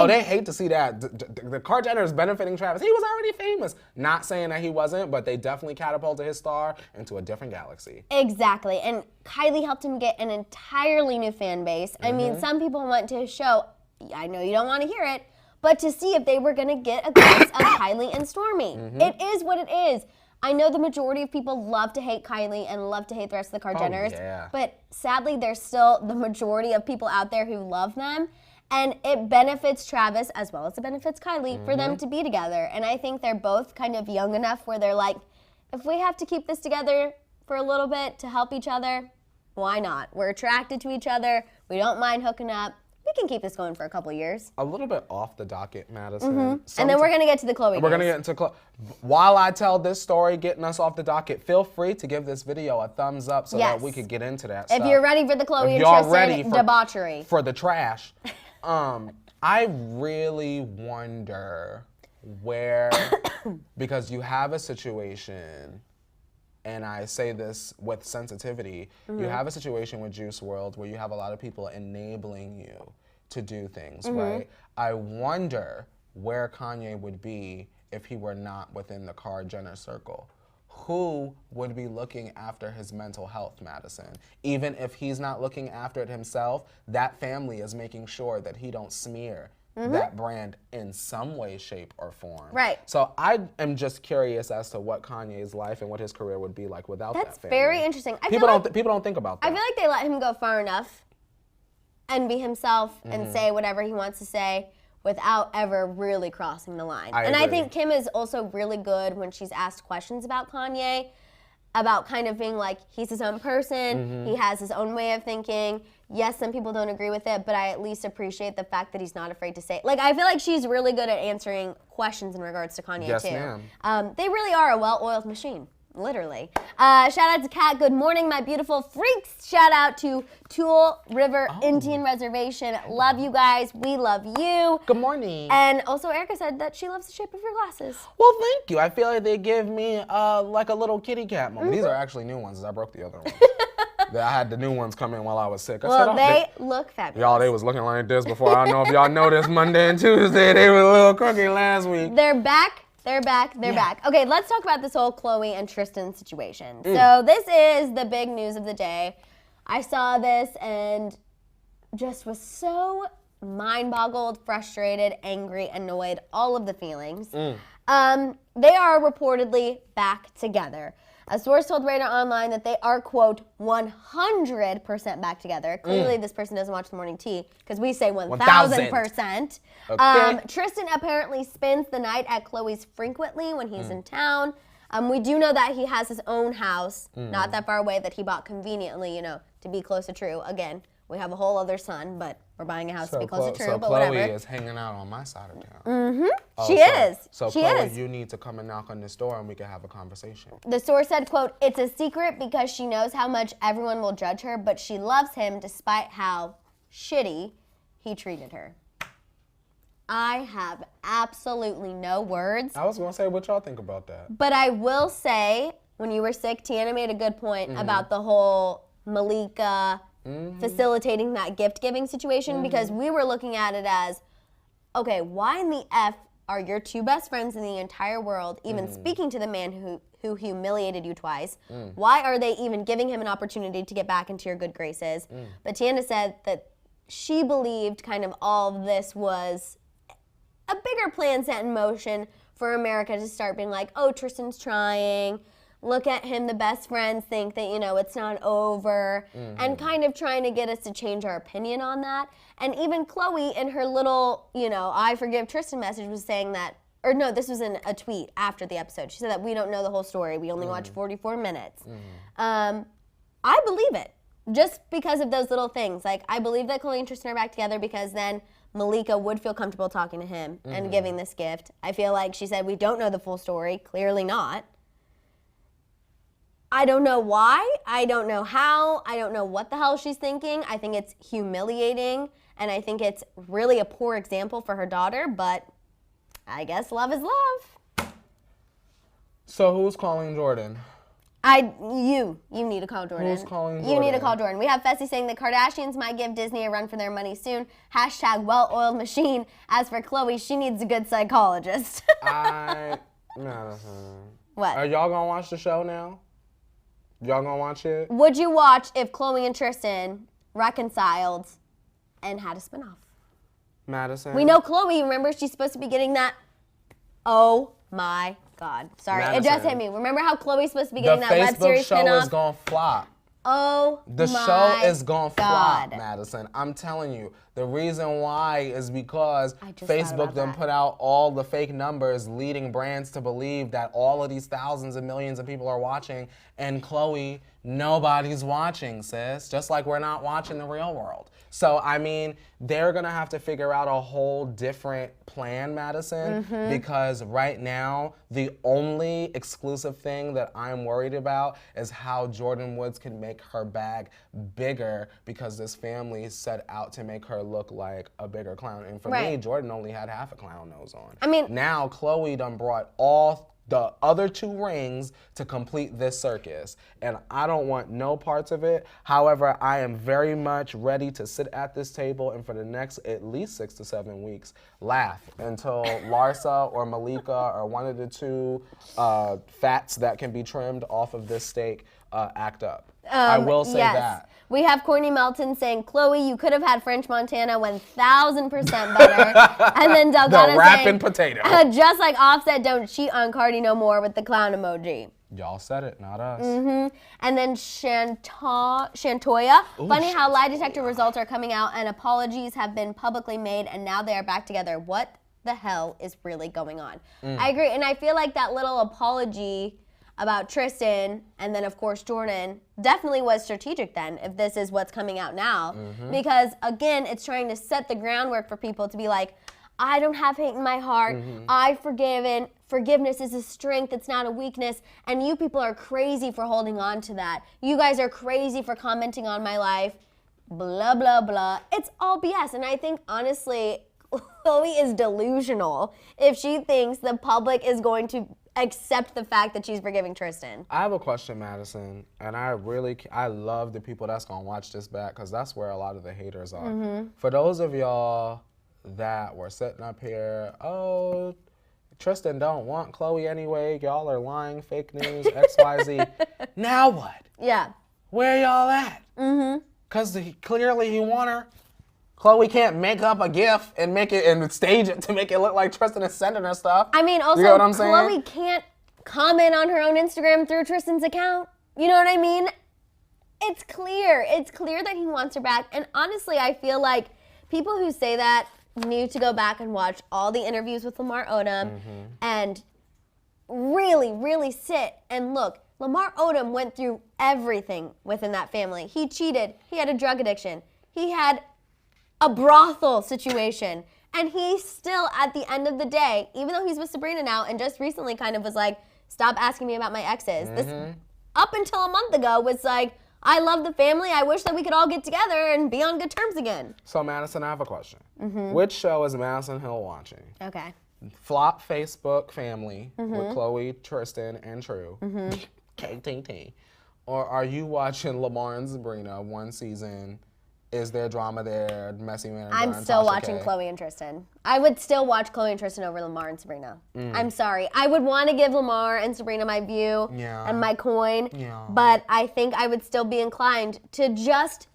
Speaker 2: they hate to see that. The Kardashian is benefiting Travis. He was already famous. Not saying that he wasn't, but they definitely catapulted his star into a different galaxy.
Speaker 1: Exactly. And Kylie helped him get an entirely new fan base. I mean, some people went to his show. I know you don't want to hear it, but to see if they were going to get a glimpse of Kylie and Stormi. It is what it is. I know the majority of people love to hate Kylie and love to hate the rest of the Kardashians, but sadly, there's still the majority of people out there who love them. And it benefits Travis as well as it benefits Kylie for them to be together. And I think they're both kind of young enough where they're like, if we have to keep this together for a little bit to help each other, why not? We're attracted to each other. We don't mind hooking up. We can keep this going for a couple of years.
Speaker 2: A little bit off the docket, Maddison.
Speaker 1: And then we're going to get to the Khloe
Speaker 2: We're going to get into Khloe. While I tell this story, getting us off the docket, feel free to give this video a thumbs up so that we could get into that stuff.
Speaker 1: If you're ready for the Khloe and Tristan debauchery.
Speaker 2: For the trash. I really wonder where, because you have a situation, and I say this with sensitivity, you have a situation with Juice WRLD where you have a lot of people enabling you to do things, right? I wonder where Kanye would be if he were not within the Kar-Jenner circle. Who would be looking after his mental health, Maddison? Even if he's not looking after it himself, that family is making sure that he don't smear that brand in some way, shape, or form.
Speaker 1: Right.
Speaker 2: So I am just curious as to what Kanye's life and what his career would be like without that family.
Speaker 1: That's very interesting.
Speaker 2: People don't think about that.
Speaker 1: I feel like they let him go far enough and be himself and say whatever he wants to say without ever really crossing the line. I think Kim is also really good when she's asked questions about Kanye, about kind of being like, he's his own person, he has his own way of thinking. Yes, some people don't agree with it, but I at least appreciate the fact that he's not afraid to say it. Like, I feel like she's really good at answering questions in regards to Kanye,
Speaker 2: yes,
Speaker 1: too.
Speaker 2: Ma'am.
Speaker 1: They really are a well-oiled machine. Literally. Shout out to Kat. Good morning, my beautiful freaks. Shout out to Tool River Indian Reservation. Love you guys. We love you.
Speaker 2: Good morning.
Speaker 1: And also, Erica said that she loves the shape of your glasses.
Speaker 2: Well, thank you. I feel like they give me like a little kitty cat moment. These are actually new ones. I broke the other ones. I had the new ones come in while I was sick.
Speaker 1: They look fabulous.
Speaker 2: Y'all, they was looking like this before. I don't know if y'all noticed Monday and Tuesday. They were a little crooked last week.
Speaker 1: They're back. They're back. Okay, let's talk about this whole Khloe and Tristan situation. So this is the big news of the day. I saw this and just was so mind-boggled, frustrated, angry, annoyed, all of the feelings. They are reportedly back together. A source told Radar Online that they are, quote, 100% back together. Clearly, this person doesn't watch the morning tea because we say 1,000%.
Speaker 2: Okay.
Speaker 1: Tristan apparently spends the night at Khloe's frequently when he's in town. We do know that he has his own house, not that far away, that he bought conveniently, to be close to True. Again, we have a whole other son, but we're buying a house to be close to True,
Speaker 2: so
Speaker 1: but
Speaker 2: Khloe
Speaker 1: whatever.
Speaker 2: is hanging out on my side of town.
Speaker 1: She is.
Speaker 2: So
Speaker 1: she
Speaker 2: Khloe,
Speaker 1: is.
Speaker 2: you need to come and knock on this door and we can have a conversation.
Speaker 1: The source said, quote, it's a secret because she knows how much everyone will judge her, but she loves him despite how shitty he treated her. I have absolutely no words.
Speaker 2: I was going to say, what y'all think about that?
Speaker 1: But I will say, when you were sick, Tiana made a good point about the whole Malika facilitating that gift-giving situation because we were looking at it as, okay, why in the F are your two best friends in the entire world even speaking to the man who humiliated you twice? Why are they even giving him an opportunity to get back into your good graces? But Tiana said that she believed kind of all of this was a bigger plan set in motion for America to start being like, oh, Tristan's trying. Look at him, the best friends think that, it's not over, and kind of trying to get us to change our opinion on that. And even Khloe in her little, I forgive Tristan message was saying that, or no, this was in a tweet after the episode. She said that we don't know the whole story. We only watched 44 minutes. I believe it, just because of those little things. Like, I believe that Khloe and Tristan are back together because then Malika would feel comfortable talking to him and giving this gift. I feel like she said we don't know the full story. Clearly not. I don't know why. I don't know how. I don't know what the hell she's thinking. I think it's humiliating, and I think it's really a poor example for her daughter, but I guess love is love.
Speaker 2: So who's calling Jordan?
Speaker 1: You need to call Jordan.
Speaker 2: Who's calling Jordan?
Speaker 1: You need to call Jordan. We have Fessy saying the Kardashians might give Disney a run for their money soon. # well-oiled machine. As for Khloe, she needs a good psychologist. What?
Speaker 2: Are y'all gonna watch the show now? Y'all gonna watch it?
Speaker 1: Would you watch if Khloe and Tristan reconciled and had a spinoff?
Speaker 2: Madison?
Speaker 1: We know Khloe, remember, she's supposed to be getting that. Oh my God. Sorry,
Speaker 2: Madison.
Speaker 1: It just hit me. Remember how Khloe's supposed to be getting that
Speaker 2: Facebook
Speaker 1: web series
Speaker 2: show
Speaker 1: spinoff?
Speaker 2: is gonna flop.
Speaker 1: Oh
Speaker 2: The
Speaker 1: my
Speaker 2: show is gonna flop,
Speaker 1: God.
Speaker 2: Madison. I'm telling you. The reason why is because
Speaker 1: just
Speaker 2: Facebook
Speaker 1: thought
Speaker 2: then
Speaker 1: about
Speaker 2: put out all the fake numbers leading brands to believe that all of these thousands and millions of people are watching, and Khloe, nobody's watching, sis. Just like we're not watching the real world. So, I mean, they're gonna have to figure out a whole different plan, Madison, because right now, the only exclusive thing that I'm worried about is how Jordan Woods can make her bag bigger because this family set out to make her look like a bigger clown. And for me, Jordan only had half a clown nose on.
Speaker 1: I mean,
Speaker 2: now Khloe done brought all the other 2 rings to complete this circus. And I don't want no parts of it. However, I am very much ready to sit at this table and for the next at least 6 to 7 weeks, laugh until Larsa or Malika or one of the 2 fats that can be trimmed off of this steak act up. I will say that.
Speaker 1: We have Kourtney Melton saying, Khloe, you could have had French Montana 1,000% better. And then Delgado
Speaker 2: The rapping
Speaker 1: saying,
Speaker 2: potato.
Speaker 1: Just like Offset, don't cheat on Cardi no more with the clown emoji.
Speaker 2: Y'all said it, not us.
Speaker 1: And then Shantoya. Funny how lie detector results are coming out and apologies have been publicly made and now they are back together. What the hell is really going on? I agree. And I feel like that little apology about Tristan and then, of course, Jordan definitely was strategic then, if this is what's coming out now. Because, again, it's trying to set the groundwork for people to be like, I don't have hate in my heart. I've forgiven. Forgiveness is a strength. It's not a weakness. And you people are crazy for holding on to that. You guys are crazy for commenting on my life. Blah, blah, blah. It's all BS. And I think, honestly, Khloe is delusional if she thinks the public is going to accept the fact that she's forgiving Tristan.
Speaker 2: I have a question, Madison, and I love the people that's gonna watch this back because that's where a lot of the haters are. For those of y'all that were sitting up here, oh, Tristan don't want Khloe anyway, y'all are lying, fake news, XYZ. Now what?
Speaker 1: Yeah.
Speaker 2: Where y'all at? Because clearly he want her. Khloe can't make up a GIF and make it and stage it to make it look like Tristan is sending her stuff.
Speaker 1: I mean, also,
Speaker 2: you know what I'm saying?
Speaker 1: Khloe can't comment on her own Instagram through Tristan's account. You know what I mean? It's clear. It's clear that he wants her back. And honestly, I feel like people who say that need to go back and watch all the interviews with Lamar Odom and really, really sit and look. Lamar Odom went through everything within that family. He cheated. He had a drug addiction. He had a brothel situation. And he still, at the end of the day, even though he's with Sabrina now and just recently kind of was like, stop asking me about my exes. This, up until a month ago, was like, I love the family. I wish that we could all get together and be on good terms again.
Speaker 2: So, Madison, I have a question. Which show is Madison Hill watching?
Speaker 1: Okay.
Speaker 2: Flop Facebook Family with Khloe, Tristan, and True. KTT. Or are you watching Lamar and Sabrina one season Is there drama there? Messy man.
Speaker 1: I'm still watching Khloe and Tristan. I would still watch Khloe and Tristan over Lamar and Sabrina. I'm sorry. I would want to give Lamar and Sabrina my view and my coin, but I think I would still be inclined to just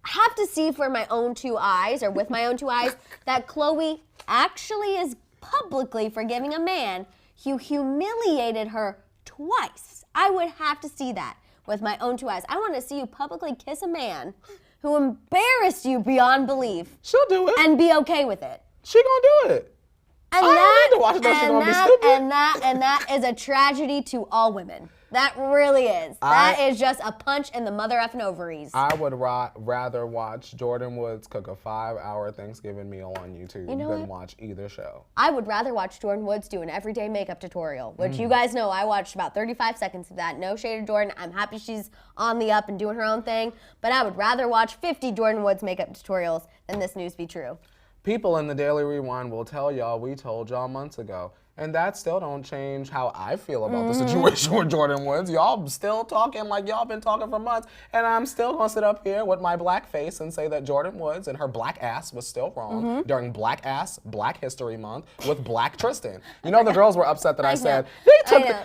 Speaker 1: have to see for my own two eyes, or with my own two eyes, that Khloe actually is publicly forgiving a man who humiliated her twice. I would have to see that with my own two eyes. I want to see you publicly kiss a man who embarrassed you beyond belief.
Speaker 2: She'll do it.
Speaker 1: And be okay with it.
Speaker 2: She gonna do it.
Speaker 1: And
Speaker 2: I don't need to watch that. She's gonna be stupid.
Speaker 1: And that is a tragedy to all women. That really is. That is just a punch in the mother effing ovaries.
Speaker 2: I would rather watch Jordan Woods cook a 5-hour Thanksgiving meal on YouTube than watch either show.
Speaker 1: I would rather watch Jordan Woods do an everyday makeup tutorial, which you guys know I watched about 35 seconds of that. No shade of Jordan. I'm happy she's on the up and doing her own thing. But I would rather watch 50 Jordan Woods makeup tutorials than this news be true.
Speaker 2: People in the Daily Rewind will tell y'all we told y'all months ago. And that still don't change how I feel about the situation with Jordan Woods. Y'all still talking like y'all been talking for months. And I'm still gonna sit up here with my black face and say that Jordan Woods and her black ass was still wrong during Black History Month with Black Tristan. You know, the girls were upset that I said,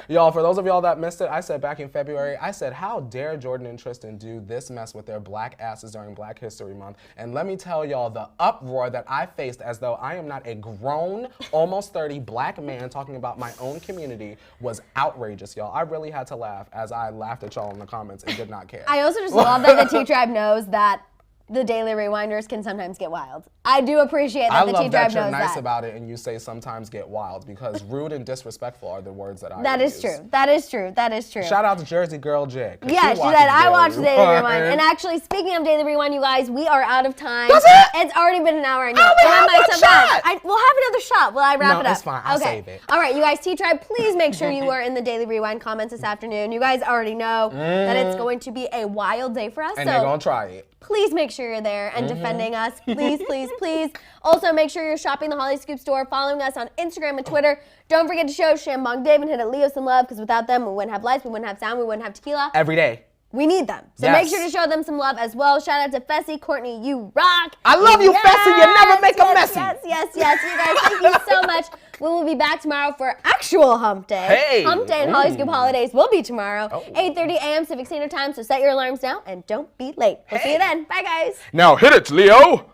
Speaker 2: y'all, for those of y'all that missed it, I said back in February, I said, how dare Jordan and Tristan do this mess with their black asses during Black History Month? And let me tell y'all the uproar that I faced as though I am not a grown, almost 30 black man talking about my own community was outrageous, y'all. I really had to laugh as I laughed at y'all in the comments and did not care.
Speaker 1: I also just love that the T-Tribe knows that the Daily Rewinders can sometimes get wild. I do appreciate that the T-Tribe knows that. I love that you're nice
Speaker 2: about it and you say sometimes get wild, because rude and disrespectful are the words that I
Speaker 1: That is
Speaker 2: use.
Speaker 1: true. That is true. That is true.
Speaker 2: Shout out to Jersey Girl Jig.
Speaker 1: Yeah, she said, I watched the Daily Rewind. And actually, speaking of Daily Rewind, you guys, we are out of time.
Speaker 2: That's it?
Speaker 1: It's already been an hour. I know.
Speaker 2: We'll have another shot.
Speaker 1: We'll have another shot. Will I wrap it up?
Speaker 2: No, it's fine. I'll save it.
Speaker 1: All right, you guys, T-Tribe, please make sure you are in the Daily Rewind comments this afternoon. You guys already know that it's going to be a wild day for us.
Speaker 2: And they're going to try it.
Speaker 1: Please make sure you're there and defending us. Please, please, please. Also, make sure you're shopping the Hollyscoop store, following us on Instagram and Twitter. Don't forget to show Shambong Dave and Hit It Leo some love, because without them, we wouldn't have lights, we wouldn't have sound, we wouldn't have tequila.
Speaker 2: Every day.
Speaker 1: We need them. So make sure to show them some love as well. Shout out to Fessy, Kourtney, you rock.
Speaker 2: I love you, Fessy. You never make a messy.
Speaker 1: Yes. You guys, thank you so much. We will be back tomorrow for actual Hump Day.
Speaker 2: Hey.
Speaker 1: Hump Day and Hollyscoop Holidays will be tomorrow, 8:30 a.m. Pacific Standard Time. So set your alarms now and don't be late. We'll see you then. Bye, guys.
Speaker 2: Now hit it, Leo.